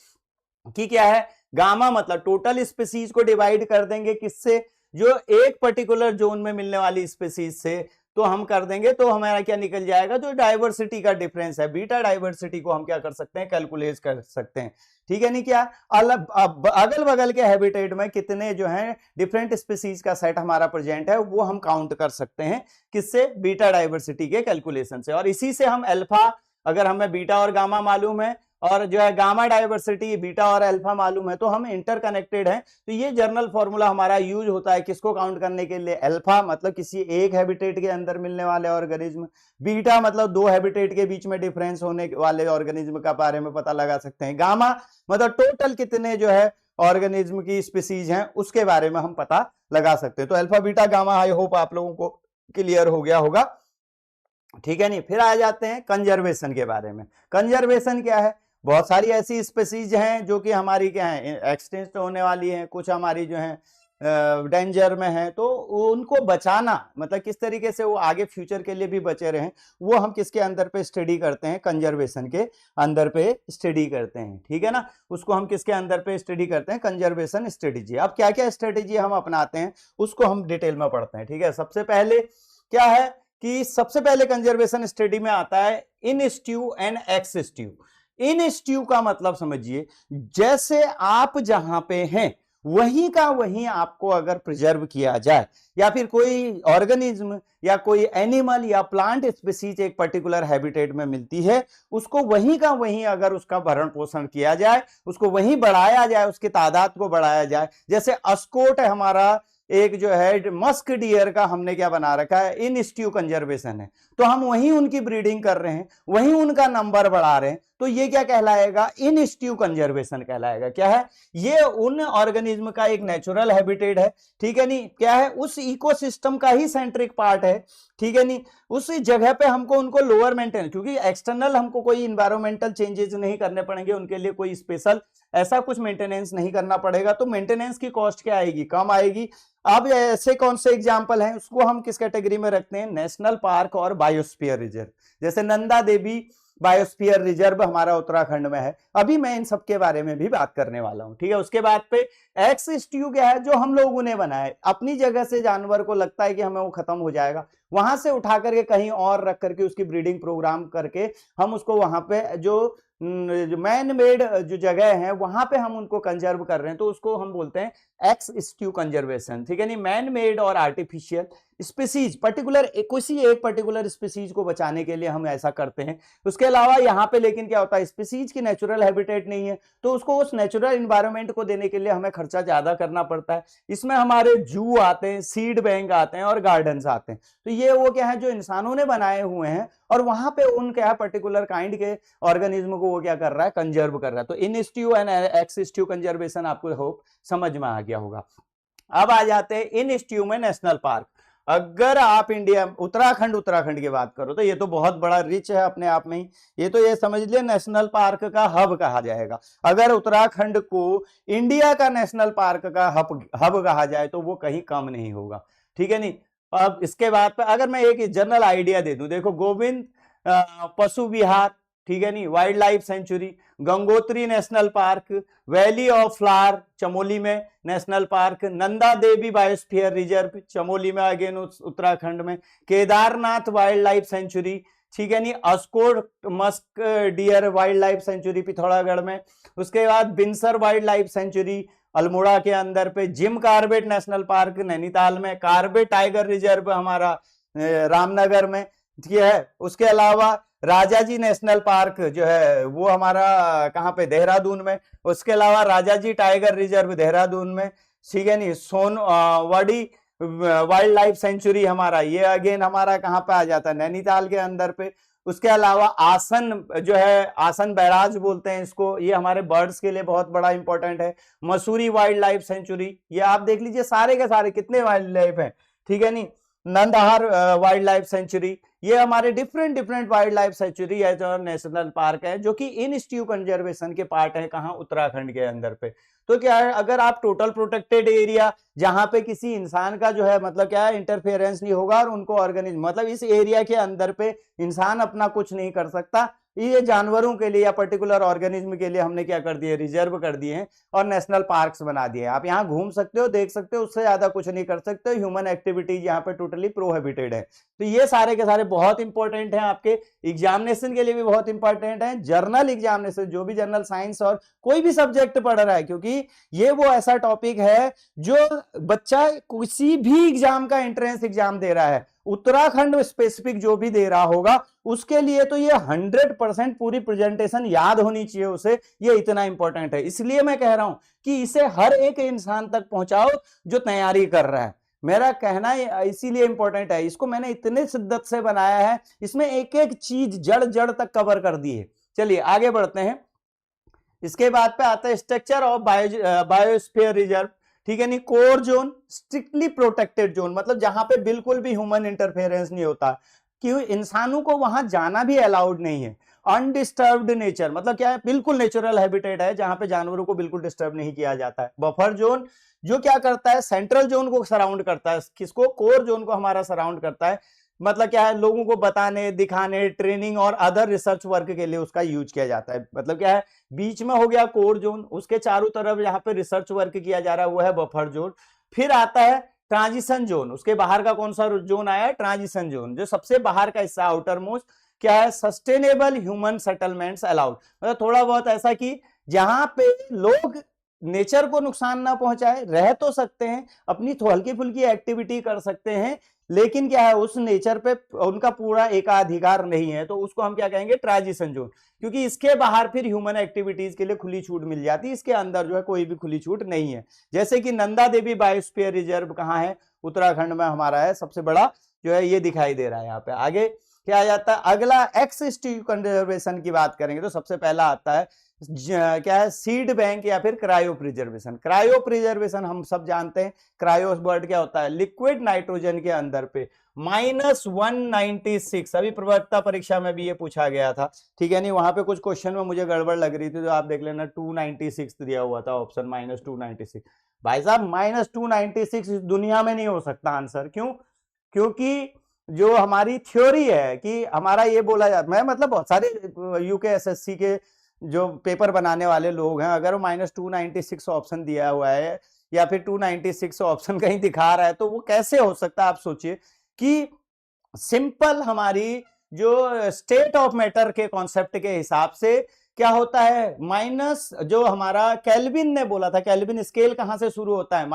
कि क्या है, गामा मतलब टोटल स्पीसीज को डिवाइड कर देंगे किससे, जो एक पर्टिकुलर जोन में मिलने वाली स्पीसीज से, तो हम कर देंगे, तो हमारा क्या निकल जाएगा, जो डाइवर्सिटी का डिफरेंस है, बीटा डाइवर्सिटी को हम क्या कर सकते हैं, कैलकुलेट कर सकते हैं, ठीक है नहीं। क्या अगल बगल के हैबिटेट में कितने जो है डिफरेंट स्पीसीज का सेट हमारा प्रेजेंट है, वो हम काउंट कर सकते हैं किससे, बीटा डाइवर्सिटी के कैलकुलेशन से। और इसी से हम अल्फा, अगर हमें बीटा और गामा मालूम है, और जो है गामा डाइवर्सिटी बीटा और अल्फा मालूम है, तो हम इंटरकनेक्टेड हैं। तो ये जर्नल फॉर्मूला हमारा यूज होता है किसको काउंट करने के लिए, अल्फा मतलब किसी एक हैबिटेट के अंदर मिलने वाले ऑर्गेनिज्म, बीटा मतलब दो हैबिटेट के बीच में डिफरेंस होने वाले ऑर्गेनिज्म का बारे में पता लगा सकते हैं, गामा मतलब टोटल कितने जो है ऑर्गेनिज्म की स्पीसीज हैं उसके बारे में हम पता लगा सकते हैं। तो alpha beta gamma, I hope आप लोगों को क्लियर हो गया होगा, ठीक है नहीं। फिर आ जाते हैं कंजर्वेशन के बारे में। कंजर्वेशन क्या है, बहुत सारी ऐसी स्पीसीज हैं जो कि हमारी क्या है, एक्सटेंट होने वाली हैं, कुछ हमारी जो है डेंजर में है, तो उनको बचाना मतलब किस तरीके से वो आगे फ्यूचर के लिए भी बचे रहें, वो हम किसके अंदर पे स्टडी करते हैं, कंजर्वेशन के अंदर पे स्टडी करते हैं, ठीक है ना। उसको हम किसके अंदर पे स्टडी करते हैं, कंजर्वेशन स्ट्रेटेजी। अब क्या क्या स्ट्रेटेजी हम अपनाते हैं उसको हम डिटेल में पढ़ते हैं, ठीक है। सबसे पहले क्या है कि सबसे पहले कंजर्वेशन स्टडी में आता है in situ and ex situ. In situ का मतलब समझिए, जैसे आप जहां पे हैं वहीं का वहीं आपको अगर प्रिजर्व किया जाए, या फिर कोई ऑर्गेनिज्म या कोई एनिमल या प्लांट स्पीसीज एक पर्टिकुलर हैबिटेट में मिलती है, उसको वहीं का वहीं अगर उसका भरण पोषण किया जाए, उसको वहीं बढ़ाया जाए, उसकी तादाद को बढ़ाया जाए। जैसे अस्कोट है हमारा एक जो है मस्क डियर का, हमने क्या बना रखा है, इन स्ट्यू कंजर्वेशन है, तो हम वहीं उनकी ब्रीडिंग कर रहे हैं, वहीं उनका नंबर बढ़ा रहे हैं, तो ये क्या कहलाएगा, इन स्ट्यू कंजर्वेशन कहलाएगा। क्या है, ये उन ऑर्गेनिज्म का एक नेचुरल हैबिटेट है, ठीक है नहीं, क्या है, उस इकोसिस्टम का ही सेंट्रिक पार्ट है, ठीक है नहीं। उस जगह पे हमको उनको लोअर मेंटेन, क्योंकि एक्सटर्नल हमको कोई इन्वायरमेंटल चेंजेस नहीं करने पड़ेंगे, उनके लिए कोई स्पेशल ऐसा कुछ मेंटेनेंस नहीं करना पड़ेगा, तो मेंटेनेंस की कॉस्ट क्या आएगी, कम आएगी। अब ऐसे कौन से एग्जाम्पल हैं, उसको हम किस कैटेगरी में रखते हैं, नेशनल पार्क और बायोस्फीयर रिजर्व। जैसे नंदा देवी बायोस्फीयर रिजर्व हमारा उत्तराखंड में है, अभी मैं इन सब के बारे में भी बात करने वाला हूं, ठीक है। उसके बाद पे एक्स स्ट्यू क्या है, जो हम लोगों ने बनाए, अपनी जगह से जानवर को लगता है कि हमें वो खत्म हो जाएगा, वहां से उठा करके कहीं और रख करके उसकी ब्रीडिंग प्रोग्राम करके हम उसको वहां पे जो मैन मेड जो जगह है वहां पे हम उनको कंजर्व कर रहे हैं, तो उसको हम बोलते हैं एक्स स्ट्यू कंजर्वेशन, ठीक है नहीं, मैन मेड और आर्टिफिशियल, स्पीसीज पर्टिकुलर किसी एक पर्टिकुलर स्पीसीज को बचाने के लिए हम ऐसा करते हैं। उसके अलावा यहाँ पे लेकिन क्या होता है, स्पीसीज की नेचुरल हैबिटेट नहीं है, तो उसको उस नेचुरल इन्वायरमेंट को देने के लिए हमें खर्चा ज्यादा करना पड़ता है। इसमें हमारे जू आते हैं, सीड बैंक आते हैं और गार्डन्स आते हैं। तो ये वो क्या है जो इंसानों ने बनाए हुए हैं, और वहां पे उन क्या पर्टिकुलर काइंड के ऑर्गेनिज्म को वो क्या कर रहा है, कंजर्व कर रहा है। तो in situ and ex situ conservation आपको होप समझ में आ गया होगा। अब आ जाते हैं इन स्ट्यू में नेशनल पार्क। अगर आप इंडिया उत्तराखंड की बात करो तो ये तो बहुत बड़ा रिच है अपने आप में ही। ये तो ये समझ लिया नेशनल पार्क का हब कहा जाएगा। अगर उत्तराखंड को इंडिया का नेशनल पार्क का हब कहा जाए तो वो कहीं कम नहीं होगा, ठीक है नहीं। अब इसके बाद पे अगर मैं एक जनरल आइडिया दे दूं, देखो गोविंद पशु विहार, ठीक है नहीं, wild life sanctuary, Gangotri national park, valley of flower Chamoli में national park, Nanda Devi biosphere reserve Chamoli में अगेन उत्तराखंड में, केदारनाथ वाइल्ड लाइफ सेंचुरी, ठीक है नहीं, Askot musk deer wildlife sanctuary Pithoragarh में, उसके बाद Binsar wildlife sanctuary Almora के अंदर पे, Jim Corbett national park Nainital में, कार्बेट टाइगर रिजर्व हमारा रामनगर में, ठीक है। उसके अलावा राजाजी नेशनल पार्क जो है वो हमारा कहाँ पे, देहरादून में। उसके अलावा राजाजी टाइगर रिजर्व देहरादून में, ठीक है नहीं। सोनवाड़ी वाइल्ड लाइफ सेंचुरी हमारा ये अगेन हमारा कहाँ पे आ जाता है, नैनीताल के अंदर पे। उसके अलावा आसन जो है, आसन बैराज बोलते हैं इसको, ये हमारे बर्ड्स के लिए बहुत बड़ा इंपॉर्टेंट है। मसूरी वाइल्ड लाइफ सेंचुरी, ये आप देख लीजिए सारे के सारे कितने वाइल्ड लाइफ है, ठीक है नहीं। नंदहार वाइल्ड लाइफ सेंचुरी, ये हमारे डिफरेंट वाइल्ड लाइफ सेंचुरी है जो नेशनल पार्क है, जो कि इन स्ट्यू कंजर्वेशन के पार्ट है कहाँ, उत्तराखंड के अंदर पे। तो क्या है, अगर आप टोटल प्रोटेक्टेड एरिया जहां पे किसी इंसान का जो है मतलब क्या है इंटरफेरेंस नहीं होगा, और उनको ऑर्गेनिज्म मतलब इस एरिया के अंदर पे इंसान अपना कुछ नहीं कर सकता, ये जानवरों के लिए या पर्टिकुलर ऑर्गेनिज्म के लिए हमने क्या कर दिए, रिजर्व कर दिए हैं और नेशनल पार्क्स बना दिए। आप यहाँ घूम सकते हो, देख सकते हो, उससे ज्यादा कुछ नहीं कर सकते। ह्यूमन एक्टिविटीज यहाँ पे टोटली प्रोहिबिटेड है। तो ये सारे के सारे बहुत इंपॉर्टेंट हैं, आपके एग्जामिनेशन के लिए भी बहुत इंपॉर्टेंट है, जर्नल एग्जामिनेशन, जो भी जर्नल साइंस और कोई भी सब्जेक्ट पढ़ रहा है, क्योंकि ये वो ऐसा टॉपिक है जो बच्चा किसी भी एग्जाम का एंट्रेंस एग्जाम दे रहा है, उत्तराखंड स्पेसिफिक जो भी दे रहा होगा, उसके लिए तो ये 100% पूरी प्रेजेंटेशन याद होनी चाहिए उसे, ये इतना इंपॉर्टेंट है। इसलिए मैं कह रहा हूं कि इसे हर एक इंसान तक पहुंचाओ जो तैयारी कर रहा है। मेरा कहना इसीलिए इंपॉर्टेंट है, इसको मैंने इतने शिद्दत से बनाया है, इसमें एक एक चीज जड़ जड़ तक कवर कर दी है। चलिए आगे बढ़ते हैं। इसके बाद पे आता है स्ट्रक्चर ऑफ बायोस्फीयर रिजर्व, ठीक है नहीं। Core zone, strictly protected zone, मतलब जहां पे बिल्कुल भी ह्यूमन इंटरफेरेंस नहीं होता, क्यों, इंसानों को वहां जाना भी अलाउड नहीं है। अनडिस्टर्ब्ड नेचर, मतलब क्या है, बिल्कुल नेचुरल हैबिटेट है जहां पे जानवरों को बिल्कुल डिस्टर्ब नहीं किया जाता है। बफर जोन जो क्या करता है, सेंट्रल जोन को सराउंड करता है, किसको, कोर जोन को हमारा सराउंड करता है। मतलब क्या है, लोगों को बताने, दिखाने, ट्रेनिंग और अदर रिसर्च वर्क के लिए उसका यूज किया जाता है। मतलब क्या है, बीच में हो गया कोर जोन, उसके चारों तरफ यहाँ पे रिसर्च वर्क किया जा रहा है, वो है बफर जोन। फिर आता है ट्रांजिशन जोन, उसके बाहर का कौन सा जोन आया है, ट्रांजिशन जोन, जो सबसे बाहर का हिस्सा आउटर मोस्ट, क्या है, सस्टेनेबल ह्यूमन सेटलमेंट्स अलाउड, मतलब थोड़ा बहुत ऐसा कि जहां पे लोग नेचर को नुकसान ना पहुंचाए, रह तो सकते हैं, अपनी हल्की फुल्की एक्टिविटी कर सकते हैं, लेकिन क्या है उस नेचर पे उनका पूरा एकाधिकार नहीं है, तो उसको हम क्या कहेंगे, ट्रांजिशन जोन। क्योंकि इसके बाहर फिर ह्यूमन एक्टिविटीज के लिए खुली छूट मिल जाती है, इसके अंदर जो है कोई भी खुली छूट नहीं है। जैसे कि नंदा देवी बायोस्फीयर रिजर्व कहाँ है, उत्तराखंड में हमारा है, सबसे बड़ा जो है ये दिखाई दे रहा है यहाँ पे। आगे क्या आ जाता है, अगला एक्स स्ट्यू कंजर्वेशन की बात करेंगे तो सबसे पहला आता है क्या है, सीड बैंक या फिर क्रायो प्रिजर्वेशन। क्रायो प्रिजर्वेशन हम सब जानते हैं, क्रायो वर्ड क्या होता है, लिक्विड नाइट्रोजन के अंदर पे -196, अभी प्रवक्ता परीक्षा में भी ये पूछा गया था, ठीक है नहीं। वहां पे कुछ क्वेश्चन में मुझे गड़बड़ लग रही थी, तो आप देख लेना 296 दिया हुआ था ऑप्शन, -296। भाई साहब -296 इस दुनिया में नहीं हो सकता आंसर, क्यों, क्योंकि जो हमारी थ्योरी है कि हमारा ये बोला जाता, मैं मतलब बहुत सारे यूकेएसएससी के जो पेपर बनाने वाले लोग हैं, अगर वो -296 ऑप्शन दिया हुआ है या फिर 296 ऑप्शन कहीं दिखा रहा है, तो वो कैसे हो सकता है। आप सोचिए कि सिंपल हमारी जो स्टेट ऑफ मैटर के कॉन्सेप्ट के हिसाब से क्या होता है, माइनस जो हमारा केल्विन ने बोला था, केल्विन स्केल कहां से शुरू होता है,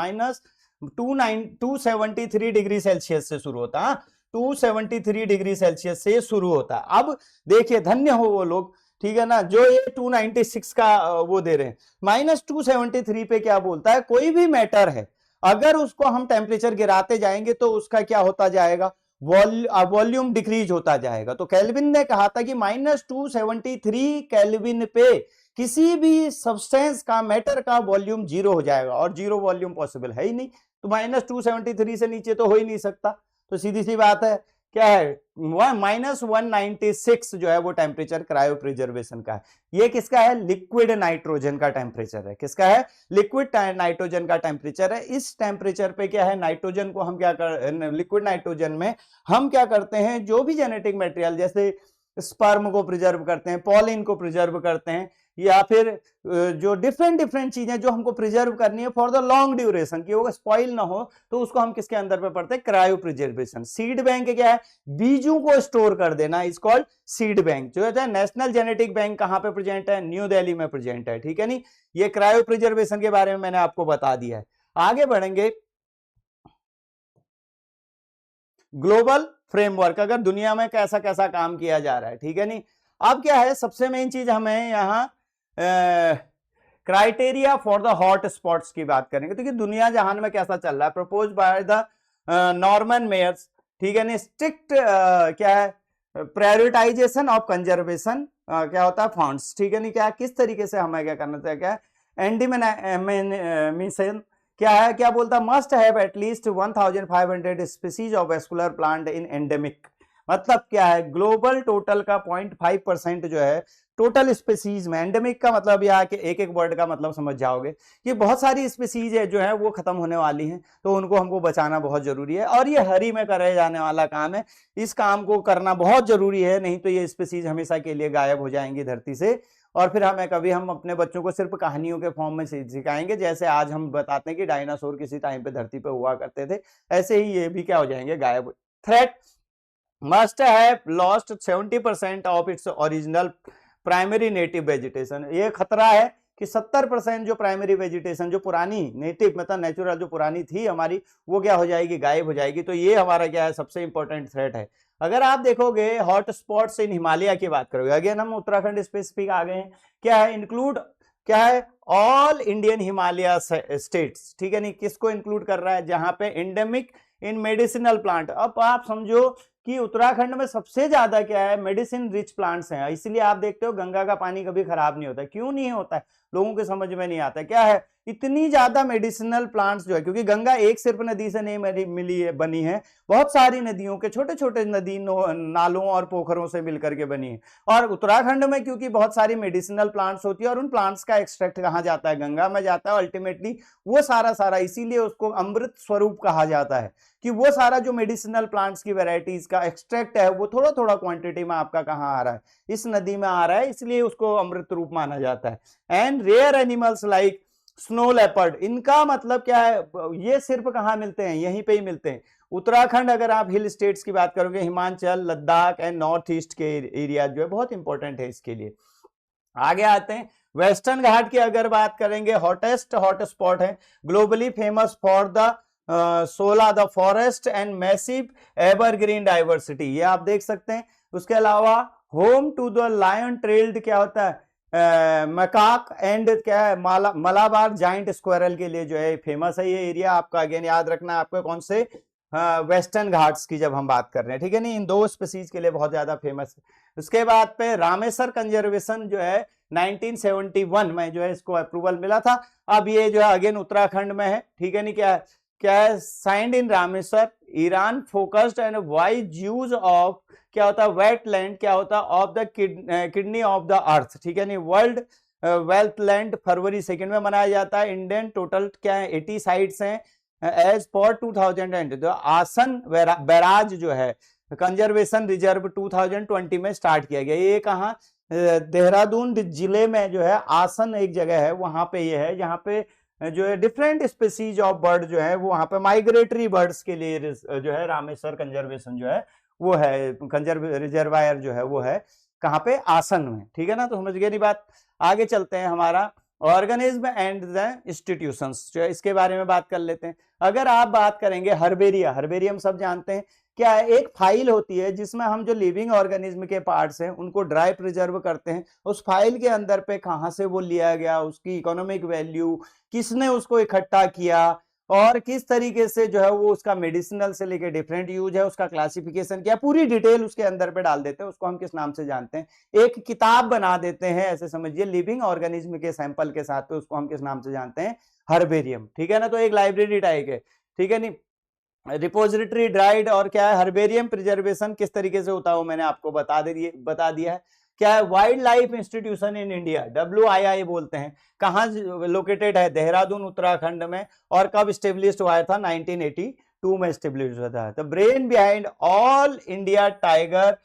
273 डिग्री सेल्सियस से शुरू होता है, 273 डिग्री सेल्सियस से शुरू होता है। अब देखिए, धन्य हो वो लोग, ठीक है ना, जो ये 296 का वो दे रहे हैं। -273 पे क्या बोलता है, कोई भी मैटर है अगर उसको हम टेम्परेचर गिराते जाएंगे तो उसका क्या होता जाएगा, वॉल्यूम डिक्रीज होता जाएगा। तो केल्विन ने कहा था कि -273 केल्विन पे किसी भी सब्सटेंस का, मैटर का वॉल्यूम जीरो हो जाएगा, और जीरो वॉल्यूम पॉसिबल है ही नहीं, तो -273 से नीचे तो हो ही नहीं सकता। तो सीधी सी बात है, क्या है, -196 जो है वो टेम्परेचर क्रायो प्रिजर्वेशन का है। ये किसका है, लिक्विड नाइट्रोजन का टेम्परेचर है। किसका है, लिक्विड नाइट्रोजन का टेम्परेचर है। इस टेम्परेचर पे क्या है, नाइट्रोजन को हम क्या कर, लिक्विड नाइट्रोजन में हम क्या करते हैं, जो भी जेनेटिक मटेरियल जैसे स्पर्म को प्रिजर्व करते हैं, पॉलिन को प्रिजर्व करते हैं, या फिर जो डिफरेंट चीजें जो हमको प्रिजर्व करनी है फॉर द लॉन्ग ड्यूरेशन, कि वो स्पॉइल ना हो, तो उसको हम किसके अंदर पे पढ़ते हैं, क्रायो प्रिजर्वेशन। सीड बैंक क्या है, बीजों को स्टोर कर देना, इज कॉल्ड सीड बैंक। जो है नेशनल जेनेटिक बैंक कहां पे प्रेजेंट है, न्यू दिल्ली में प्रेजेंट है, ठीक है नहीं। ये क्रायो प्रिजर्वेशन के बारे में मैंने आपको बता दिया है। आगे बढ़ेंगे, ग्लोबल फ्रेमवर्क, अगर दुनिया में कैसा कैसा काम किया जा रहा है, ठीक है नहीं। अब क्या है, सबसे मेन चीज हमें यहाँ criteria for the hot spots की बात करेंगे, तो कि दुनिया जहान में कैसा चल रहा है, propose by the Norman Myers, ठीक है नहीं। स्ट्रिक्ट क्या है, प्रायोरिटाइजेशन ऑफ कंजर्वेशन क्या होता है, फंड्स, ठीक है नहीं। क्या किस तरीके से हमें क्या करना चाहिए, क्या एंडीमिशन क्या है, क्या बोलता है, must have at least 1500 species of vascular plant in endemic. मतलब क्या है, ग्लोबल टोटल का 0.5% जो है टोटल स्पीसीज में, एंडेमिक का मतलब यहाँ के एक एक वर्ड का मतलब समझ जाओगे कि बहुत सारी स्पीसीज है जो है वो खत्म होने वाली हैं, तो उनको हमको बचाना बहुत जरूरी है, और ये हरी में करे जाने वाला काम है। इस काम को करना बहुत जरूरी है, नहीं तो ये स्पीसीज हमेशा के लिए गायब हो जाएंगी धरती से। और फिर हम अपने बच्चों को सिर्फ कहानियों के फॉर्म में सिखाएंगे, जैसे आज हम बताते हैं कि डायनासोर किसी टाइम पे धरती पे हुआ करते थे, ऐसे ही ये भी क्या हो जाएंगे, गायब। Threat, must have lost 70% of its original primary native vegetation. ये खतरा है कि 70% जो प्राइमरी वेजिटेशन, जो पुरानी नेटिव मतलब नेचुरल जो पुरानी थी हमारी, वो क्या हो जाएगी, गायब हो जाएगी। तो ये हमारा क्या है, सबसे इंपॉर्टेंट थ्रेट है। अगर आप देखोगे हॉट स्पॉट्स इन हिमालय की बात करोगे, अगेन हम उत्तराखंड स्पेसिफिक आ गए हैं, क्या है, इंक्लूड क्या है, ऑल इंडियन हिमालय स्टेट्स, ठीक है नहीं। किसको इंक्लूड कर रहा है, जहां पे एंडेमिक इन मेडिसिनल प्लांट। अब आप समझो कि उत्तराखंड में सबसे ज्यादा क्या है, मेडिसिन रिच प्लांट्स हैं, इसलिए आप देखते हो गंगा का पानी कभी खराब नहीं होता। क्यों नहीं होता है, लोगों के समझ में नहीं आता क्या है, इतनी ज्यादा मेडिसिनल प्लांट्स जो है, क्योंकि गंगा एक सिर्फ नदी से नहीं मिली है, बनी है, बहुत सारी नदियों के छोटे छोटे नदी नालों और पोखरों से मिलकर के बनी है। और उत्तराखंड में क्योंकि बहुत सारी मेडिसिनल प्लांट्स होती है, और उन प्लांट्स का एक्सट्रैक्ट कहाँ जाता है, गंगा में जाता है अल्टीमेटली, वो सारा इसीलिए उसको अमृत स्वरूप कहा जाता है, कि वो सारा जो मेडिसिनल प्लांट्स की वेराइटीज का एक्सट्रैक्ट है वो थोड़ा थोड़ा क्वांटिटी में आपका कहाँ आ रहा है, इस नदी में आ रहा है, इसलिए उसको अमृत रूप माना जाता है। And rare animals like snow leopard, इनका मतलब क्या है, ये सिर्फ कहाँ मिलते हैं, यहीं पे ही मिलते हैं। उत्तराखंड, अगर आप हिल स्टेट्स की बात करोगे, Himachal, Ladakh and north east के एरिया जो है बहुत इंपॉर्टेंट है इसके लिए। आगे आते हैं, वेस्टर्न घाट की अगर बात करेंगे, हॉटेस्ट हॉट स्पॉट है, globally famous for the shola, the forest and massive evergreen diversity, ये आप देख सकते हैं। उसके अलावा home to the lion tailed क्या होता है, मकाक एंड क्या है, मलाबार जाइंट स्क्वायरल के लिए जो है फेमस है ये एरिया। आपका अगेन याद रखना है आपको कौन से, वेस्टर्न घाट्स की जब हम बात कर रहे हैं, ठीक है नहीं, इन दो स्पीसीज के लिए बहुत ज्यादा फेमस है। उसके बाद पे रामेसर कंजर्वेशन जो है 1971 में जो है इसको अप्रूवल मिला था। अब ये जो है अगेन उत्तराखंड में है, ठीक है नहीं, क्या है, signed in Ramsar, Iran focused and wise use of क्या होता है, वेटलैंड क्या होता है, of the kidney of the earth, ठीक है नहीं। वर्ल्ड वेल्थ लैंड फरवरी 2 में मनाया जाता है। इंडियन टोटल क्या है, 80 साइट्स हैं एज फॉर 2020। तो आसन बैराज जो है कंजर्वेशन रिजर्व 2020 में स्टार्ट किया गया। ये कहाँ, देहरादून जिले में जो है आसन एक जगह है, वहां पे ये है, जहाँ पे जो है डिफरेंट स्पीसीज ऑफ बर्ड जो है वो वहां पे माइग्रेटरी बर्ड्स के लिए जो है रामेश्वर कंजर्वेशन जो है वो है, रिजर्वायर जो है वो है कहाँ पे, आसन में, ठीक है ना। तो समझ गए नहीं बात। आगे चलते हैं, हमारा ऑर्गेनिज्म एंड द इंस्टीट्यूशंस, जो है इसके बारे में बात कर लेते हैं। अगर आप बात करेंगे हर्बेरिया, हर्बेरियम सब जानते हैं क्या है, एक फाइल होती है जिसमें हम जो लिविंग ऑर्गेनिज्म के पार्ट्स हैं उनको ड्राई प्रिजर्व करते हैं। उस फाइल के अंदर पे कहाँ से वो लिया गया, उसकी इकोनॉमिक वैल्यू, किसने उसको इकट्ठा किया, और किस तरीके से जो है वो उसका मेडिसिनल से लेके डिफरेंट यूज है, उसका क्लासिफिकेशन क्या, पूरी डिटेल उसके अंदर पे डाल देते हैं। उसको हम किस नाम से जानते हैं, एक किताब बना देते हैं, ऐसे समझिए लिविंग ऑर्गेनिज्म के सैंपल के साथ, तो उसको हम किस नाम से जानते हैं, हर्बेरियम। ठीक है ना, तो एक लाइब्रेरी टाइप है, ठीक है नहीं, रिपोजिटरी ड्राइड, और क्या है हर्बेरियम प्रिजर्वेशन किस तरीके से होता है वो मैंने आपको बता दिया है। क्या है, wild life institution in India, WII बोलते हैं, कहाँ लोकेटेड है, देहरादून उत्तराखंड में, और कब स्टेब्लिश हुआ था, 1982 में स्टेब्लिश हुआ था। The brain behind all India tiger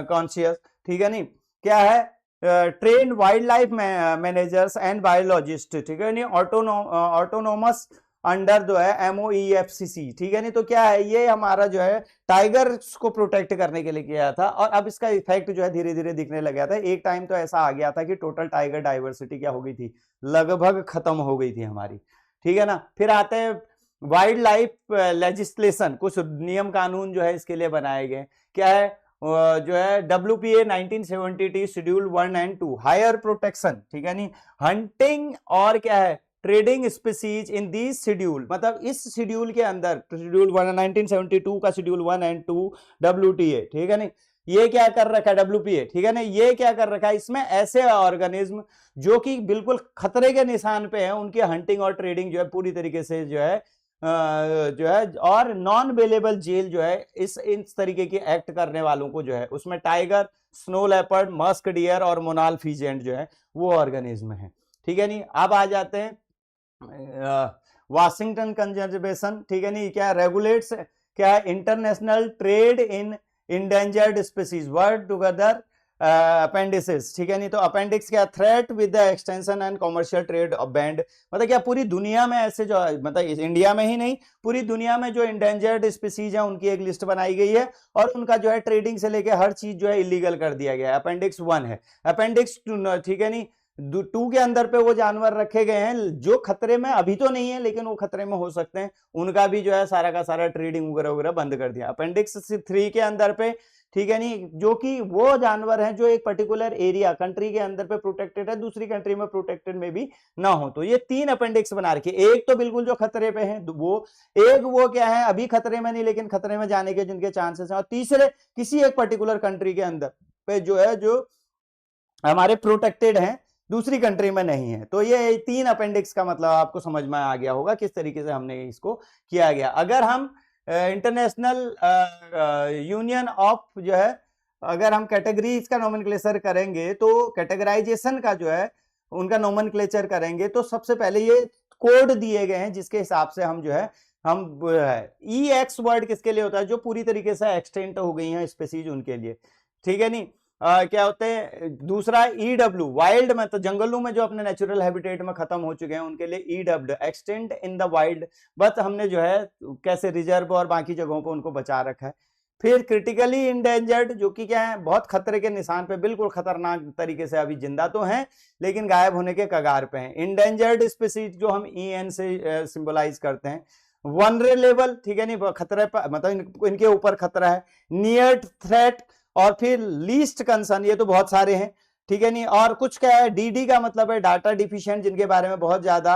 conscious, ठीक है नहीं, क्या है, train wild life managers and biologist, ठीक है नहीं, ऑटोनोमस अंडर जो है MOEFCC, ठीक है नहीं, तो क्या है, ये हमारा जो है टाइगर्स को प्रोटेक्ट करने के लिए किया था, और अब इसका इफेक्ट जो है धीरे धीरे दिखने लग गया था। एक टाइम तो ऐसा आ गया था कि टोटल टाइगर डाइवर्सिटी क्या हो गई थी, लगभग खत्म हो गई थी हमारी, ठीक है ना। फिर आते हैं वाइल्ड लाइफ लेजिस्लेशन, कुछ नियम कानून जो है इसके लिए बनाए गए। क्या है, जो है WPA 1970 schedule 1 and 2, higher protection, ठीक है नहीं, हंटिंग और क्या है trading species in this schedule, मतलब इस शेड्यूल के अंदर, शेड्यूल 1 1972 का शेड्यूल 1 एंड 2 WTA, ठीक है नहीं, ये क्या कर रखा है WPA, ठीक है ना, ये क्या कर रखा है, इसमें ऐसे ऑर्गेनिज्म जो कि बिल्कुल खतरे के निशान पे हैं, उनकी हंटिंग और ट्रेडिंग जो है पूरी तरीके से जो है और नॉन अवेलेबल जेल जो है इस तरीके की एक्ट करने वालों को जो है, उसमें tiger, snow leopard, musk deer और मोनाल फीजेंट जो है वो ऑर्गेनिज्म है, ठीक है नहीं। अब आ जाते हैं वाशिंगटन कंजर्वेशन, ठीक है नहीं, क्या रेगुलेट्स, क्या है international trade in endangered species, word together appendices, ठीक है नहीं, तो अपेंडिक्स क्या, threat with the extension and commercial trade band, मतलब क्या पूरी दुनिया में ऐसे जो, मतलब इंडिया में ही नहीं पूरी दुनिया में जो इंडेंजर्ड स्पीसीज है उनकी एक लिस्ट बनाई गई है, और उनका जो है ट्रेडिंग से लेके हर चीज जो है इलीगल कर दिया गया है। अपेंडिक्स 1 है, अपेंडिक्स 2, ठीक है नहीं, 2 के अंदर पे वो जानवर रखे गए हैं जो खतरे में अभी तो नहीं है लेकिन वो खतरे में हो सकते हैं, उनका भी जो है सारा का सारा ट्रेडिंग वगैरह वगैरह बंद कर दिया। अपेंडिक्स 3 के अंदर पे, ठीक है नहीं, जो कि वो जानवर हैं जो एक पर्टिकुलर एरिया कंट्री के अंदर पे प्रोटेक्टेड है, दूसरी कंट्री में प्रोटेक्टेड में भी ना हो, तो ये 3 अपेंडिक्स बना रखी है। एक तो बिल्कुल जो खतरे पे है वो, एक वो क्या है अभी खतरे में नहीं लेकिन खतरे में जाने के जिनके चांसेस हैं, और तीसरे किसी एक पर्टिकुलर कंट्री के अंदर पे जो है जो हमारे प्रोटेक्टेड हैं, दूसरी कंट्री में नहीं है। तो ये 3 अपेंडिक्स का मतलब आपको समझ में आ गया होगा किस तरीके से हमने इसको किया गया। अगर हम इंटरनेशनल यूनियन ऑफ जो है, अगर हम कैटेगरीज का नोमेनक्लेचर करेंगे, तो कैटेगराइजेशन का जो है उनका नोमेनक्लेचर करेंगे, तो सबसे पहले ये कोड दिए गए हैं जिसके हिसाब से हम जो है हम EX वर्ड किसके लिए होता है, जो पूरी तरीके से एक्सटेंट हो गई हैं स्पीसीज उनके लिए, ठीक है नहीं। क्या होते हैं, दूसरा EW वाइल्ड में, तो जंगलों में जो अपने नेचुरल हैबिटेट में खत्म हो चुके हैं उनके लिए EW extend in the wild, but हमने जो है कैसे रिजर्व और बाकी जगहों पर उनको बचा रखा है। फिर क्रिटिकली इंडेंजर्ड, जो कि क्या है बहुत खतरे के निशान पे, बिल्कुल खतरनाक तरीके से अभी जिंदा तो हैं लेकिन गायब होने के कगार पे हैं। इंडेंजर्ड स्पीसीज जो हम EN से सिंबलाइज करते हैं। वनरेबल, ठीक है नहीं, खतरे पर मतलब इनके ऊपर खतरा है। नियर थ्रेट, और फिर लीस्ट कंसर्न, ये तो बहुत सारे हैं, ठीक है नहीं। और कुछ क्या है, DD का मतलब है डाटा डिफिशिएंट, जिनके बारे में बहुत ज्यादा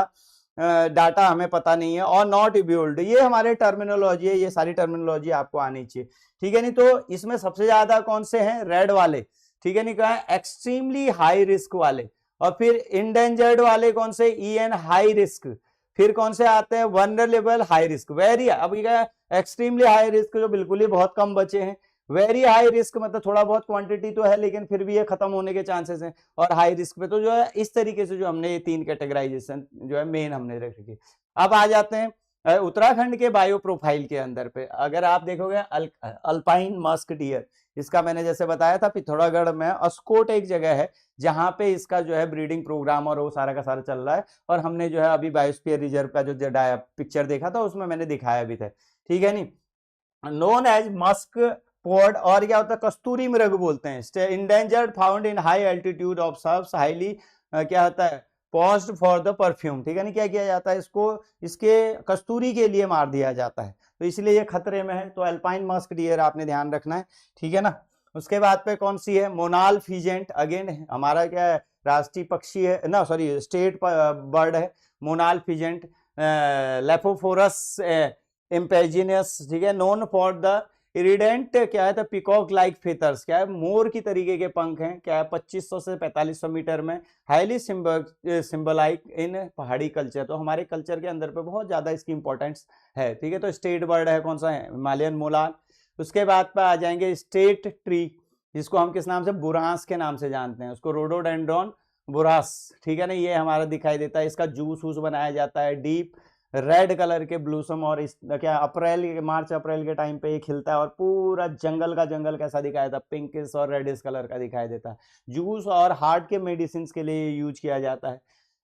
डाटा हमें पता नहीं है। और नॉट इब्यूल्ड, ये हमारे टर्मिनोलॉजी है, ये सारी टर्मिनोलॉजी आपको आनी चाहिए, ठीक है नहीं। तो इसमें सबसे ज्यादा कौन से हैं, रेड वाले, ठीक है नहीं, क्या है एक्सट्रीमली हाई रिस्क वाले। और फिर इंडेंजर्ड वाले कौन से, EN हाई रिस्क। फिर कौन से आते हैं, वनरेबल, हाई रिस्क, वेरी, अब क्या एक्सट्रीमली हाई रिस्क जो बिल्कुल ही बहुत कम बचे हैं। वेरी हाई रिस्क मतलब थोड़ा बहुत क्वांटिटी तो है लेकिन फिर भी ये खत्म होने के चांसेस हैं। और हाई रिस्क पे तो जो है इस तरीके से जो हमने ये 3 कैटेगराइजेशन जो है मेन हमने रखी। अब आ जाते हैं उत्तराखंड के बायो प्रोफाइल के अंदर पे। अगर आप देखोगे अल्पाइन मस्क डियर, इसका मैंने जैसे बताया था पिथौरागढ़ में अस्कोट एक जगह है जहां पे इसका जो है ब्रीडिंग प्रोग्राम और वो सारा का सारा चल रहा है। और हमने जो है अभी बायोस्फीयर रिजर्व का जो पिक्चर देखा था उसमें मैंने दिखाया भी था, ठीक है नहीं। नोन एज मस्क पोर्ड, और क्या होता है कस्तूरी मृग बोलते हैं। Endangered found in high altitude of serves highly क्या होता है पॉज्ड फॉर द परफ्यूम, ठीक है ना, क्या किया जाता है इसको, इसके कस्तूरी के लिए मार दिया जाता है, तो इसलिए ये खतरे में है। तो अल्पाइन मस्क डियर आपने ध्यान रखना है, ठीक है ना। उसके बाद पे कौन सी है, मोनाल फिजेंट, अगेन हमारा क्या है, राष्ट्रीय पक्षी है ना, सॉरी स्टेट बर्ड है मोनाल फिजेंट। लेपोफोरस इम्पेजिनस, ठीक है, नोन फॉर द इरिडेंट, क्या है, पिकॉक लाइक फेथर्स, क्या है, मोर की तरीके के पंख हैं, क्या है, 2500 से 4500 मीटर में, हाईली सिंबलाइक इन पहाड़ी कल्चर, तो हमारे कल्चर के अंदर पे बहुत ज्यादा इसकी इंपॉर्टेंस है, ठीक है। तो स्टेट बर्ड है कौन सा है, हिमालयन मोलाल। उसके बाद पे आ जाएंगे स्टेट ट्री, जिसको हम किस नाम से, बुरांस के नाम से जानते हैं, उसको रोडोडेंड्रॉन बुरास, ठीक है ना, ये हमारा दिखाई देता है, इसका जूस वूस बनाया जाता है, डीप रेड कलर के ब्लूसम, और इस क्या अप्रैल, मार्च अप्रैल के टाइम पे ये खिलता है, और पूरा जंगल का जंगल कैसा दिखाई देता है, पिंकिश और रेडिश कलर का दिखाई देता है। जूस और हार्ट के मेडिसिन के लिए यूज किया जाता है।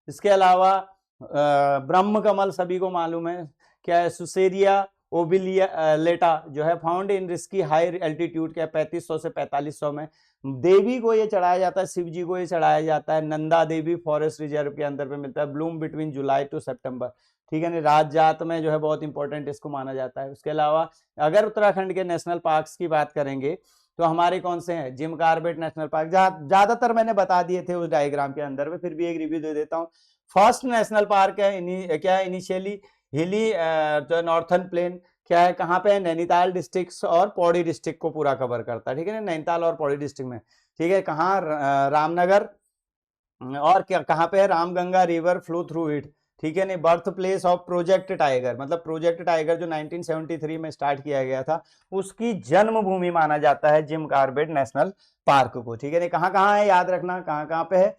इसके अलावा ब्रह्म कमल सभी को मालूम है, क्या है, सुसेरिया ओबिलिया लेटा, जो है found in risky high altitude, क्या 3500 से 4500 में, देवी को ये चढ़ाया जाता है, शिव जी को ये चढ़ाया जाता है, नंदा देवी फॉरेस्ट रिजर्व के अंदर पे मिलता है, ब्लूम बिटवीन जुलाई टू सितंबर, ठीक है ना, रात जात में जो है बहुत इंपॉर्टेंट इसको माना जाता है। उसके अलावा अगर उत्तराखंड के नेशनल पार्क्स की बात करेंगे तो हमारे कौन से हैं, जिम कार्बेट नेशनल पार्क, ज्यादातर मैंने बता दिए थे उस डायग्राम के अंदर में, फिर भी एक रिव्यू दे देता हूँ। फर्स्ट नेशनल पार्क है क्या है, इनिशियली हिली जो नॉर्थन प्लेन, क्या है, कहाँ पे है, नैनीताल डिस्ट्रिक्ट और पौड़ी डिस्ट्रिक्ट को पूरा कवर करता है, ठीक है ना, नैनीताल और पौड़ी डिस्ट्रिक्ट में, ठीक है, कहाँ, रामनगर, और क्या कहाँ पे है, Ramganga river flow through it, ठीक है नहीं, birth place of project tiger, मतलब प्रोजेक्ट टाइगर जो 1973 में स्टार्ट किया गया था, उसकी जन्मभूमि माना जाता है जिम कार्बेट नेशनल पार्क को, ठीक है नहीं। कहाँ कहाँ है याद रखना, कहाँ कहाँ पे है,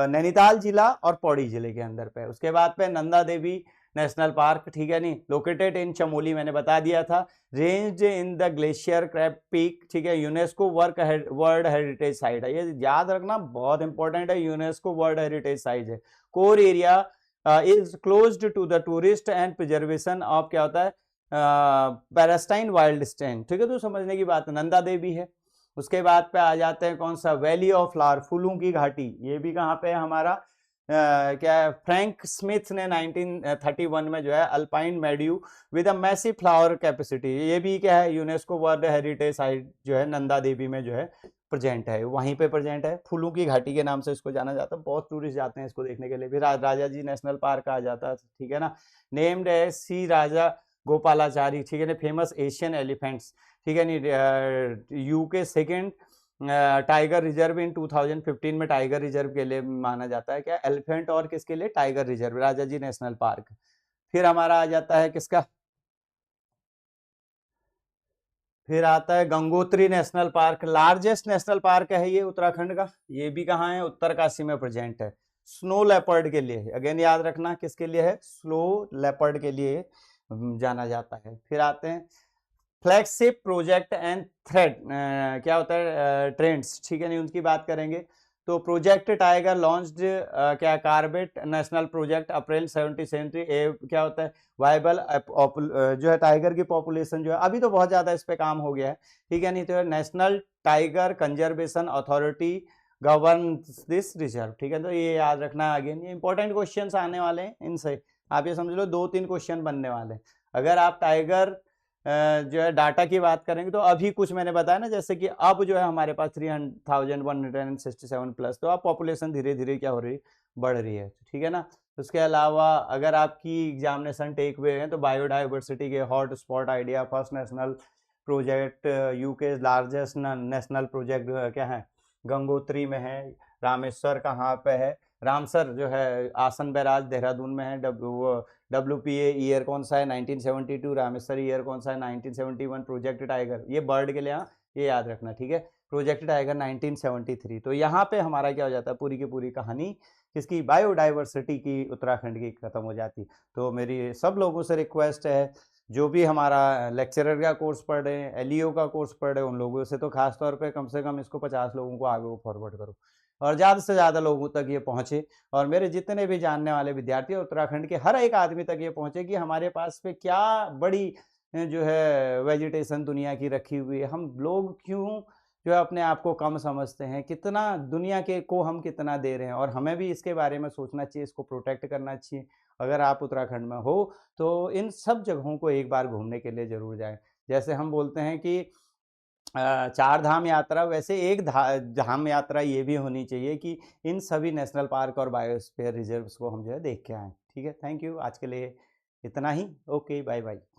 नैनीताल जिला और पौड़ी जिले के अंदर पे। उसके बाद पे नंदा देवी नेशनल पार्क, ठीक है नहीं, लोकेटेड इन चमोली, मैंने बता दिया था, range in the glacier crab peak, ठीक है, यूनेस्को वर्ल्ड हेरिटेज साइट है, ये याद रखना बहुत इंपॉर्टेंट है, यूनेस्को वर्ल्ड हेरिटेज साइट है। Core area is closed to the tourist and preservation of, क्या होता है, पैरास्टाइन वाइल्ड स्टैंड, ठीक है, तो समझने की बात नंदा देवी है। उसके बाद पे आ जाते हैं कौन सा, वैली ऑफ फ्लावर, फूलों की घाटी, ये भी कहाँ पे है हमारा, क्या है, फ्रैंक स्मिथ ने 1931 में जो है alpine meadow with a massive flower capacity, ये भी क्या है, यूनेस्को वर्ल्ड हेरिटेज साइट जो है नंदा देवी में जो है प्रेजेंट है, वहीं पे प्रेजेंट है, फूलों की घाटी के नाम से इसको जाना जाता है, बहुत टूरिस्ट जाते हैं इसको देखने के लिए। फिर राजा जी नेशनल पार्क आ जाता है, ठीक है ना, नेम्ड है सी राजा गोपालाचारी, ठीक है ना, फेमस एशियन एलिफेंट्स, ठीक है नहीं, UK second tiger reserve in 2015 में टाइगर रिजर्व के लिए माना जाता है, क्या एलिफेंट और किसके लिए, टाइगर रिजर्व, राजा जी नेशनल पार्क। फिर हमारा आ जाता है किसका, फिर आता है Gangotri national park, largest national park है ये उत्तराखंड का, ये भी कहाँ है, उत्तरकाशी में प्रेजेंट है, स्नो लेपर्ड के लिए, अगेन याद रखना किसके लिए है, स्नो लेपर्ड के लिए जाना जाता है। फिर आते हैं फ्लैगशिप प्रोजेक्ट एंड थ्रेड, क्या होता है, ट्रेंड्स, ठीक है नहीं, उनकी बात करेंगे तो प्रोजेक्ट टाइगर लॉन्च्ड, क्या कार्बेट नेशनल प्रोजेक्ट अप्रैल 70 क्या होता है, वाइबल जो है टाइगर की पॉपुलेशन जो है अभी तो बहुत ज्यादा इस पे काम हो गया है, ठीक है नहीं, तो national tiger conservation authority govern this reserve, ठीक है, तो ये याद रखना। अगेन ये इंपॉर्टेंट क्वेश्चंस आने वाले हैं इनसे, आप ये समझ लो 2-3 क्वेश्चन बनने वाले हैं। अगर आप टाइगर जो है डाटा की बात करेंगे तो अभी कुछ मैंने बताया ना, जैसे कि अब जो है हमारे पास 300,167 प्लस, तो अब पॉपुलेशन धीरे धीरे क्या हो रही, बढ़ रही है, ठीक है ना। उसके अलावा अगर आपकी एग्जामिनेशन टेक हुए हैं तो बायोडाइवर्सिटी के hot spot idea, first national project, UK largest national project क्या है, गंगोत्री में है, रामेश्वर कहाँ पे है, रामसर जो है आसन बैराज देहरादून में है, WPA ईयर कौन सा है 1972, रामेश्वर ईयर कौन सा है 1971, प्रोजेक्ट टाइगर ये बर्ड के लिए, हाँ ये याद रखना, ठीक है, प्रोजेक्ट टाइगर 1973। तो यहाँ पे हमारा क्या हो जाता है, पूरी की पूरी कहानी किसकी, बायोडाइवर्सिटी की, उत्तराखंड की खत्म हो जाती। तो मेरी सब लोगों से रिक्वेस्ट है, जो भी हमारा लेक्चरर का कोर्स पढ़ रहे हैं, LEO का कोर्स पढ़ रहे हैं, उन लोगों से तो खास तौर पे कम से कम इसको 50 लोगों को आगे फॉरवर्ड करो और ज़्यादा से ज़्यादा लोगों तक ये पहुँचे, और मेरे जितने भी जानने वाले विद्यार्थी उत्तराखंड के हर एक आदमी तक ये पहुँचे कि हमारे पास पे क्या बड़ी जो है वेजिटेशन दुनिया की रखी हुई है, हम लोग क्यों जो है अपने आप को कम समझते हैं, कितना दुनिया के को हम कितना दे रहे हैं और हमें भी इसके बारे में सोचना चाहिए, इसको प्रोटेक्ट करना चाहिए। अगर आप उत्तराखंड में हो, तो इन सब जगहों को एक बार घूमने के लिए ज़रूर जाएँ। जैसे हम बोलते हैं कि 4 धाम यात्रा, वैसे एक धाम यात्रा ये भी होनी चाहिए कि इन सभी नेशनल पार्क और बायोस्फीयर रिजर्व्स को हम जो है देख के आएँ। ठीक है, थैंक यू। आज के लिए इतना ही। Okay, bye-bye.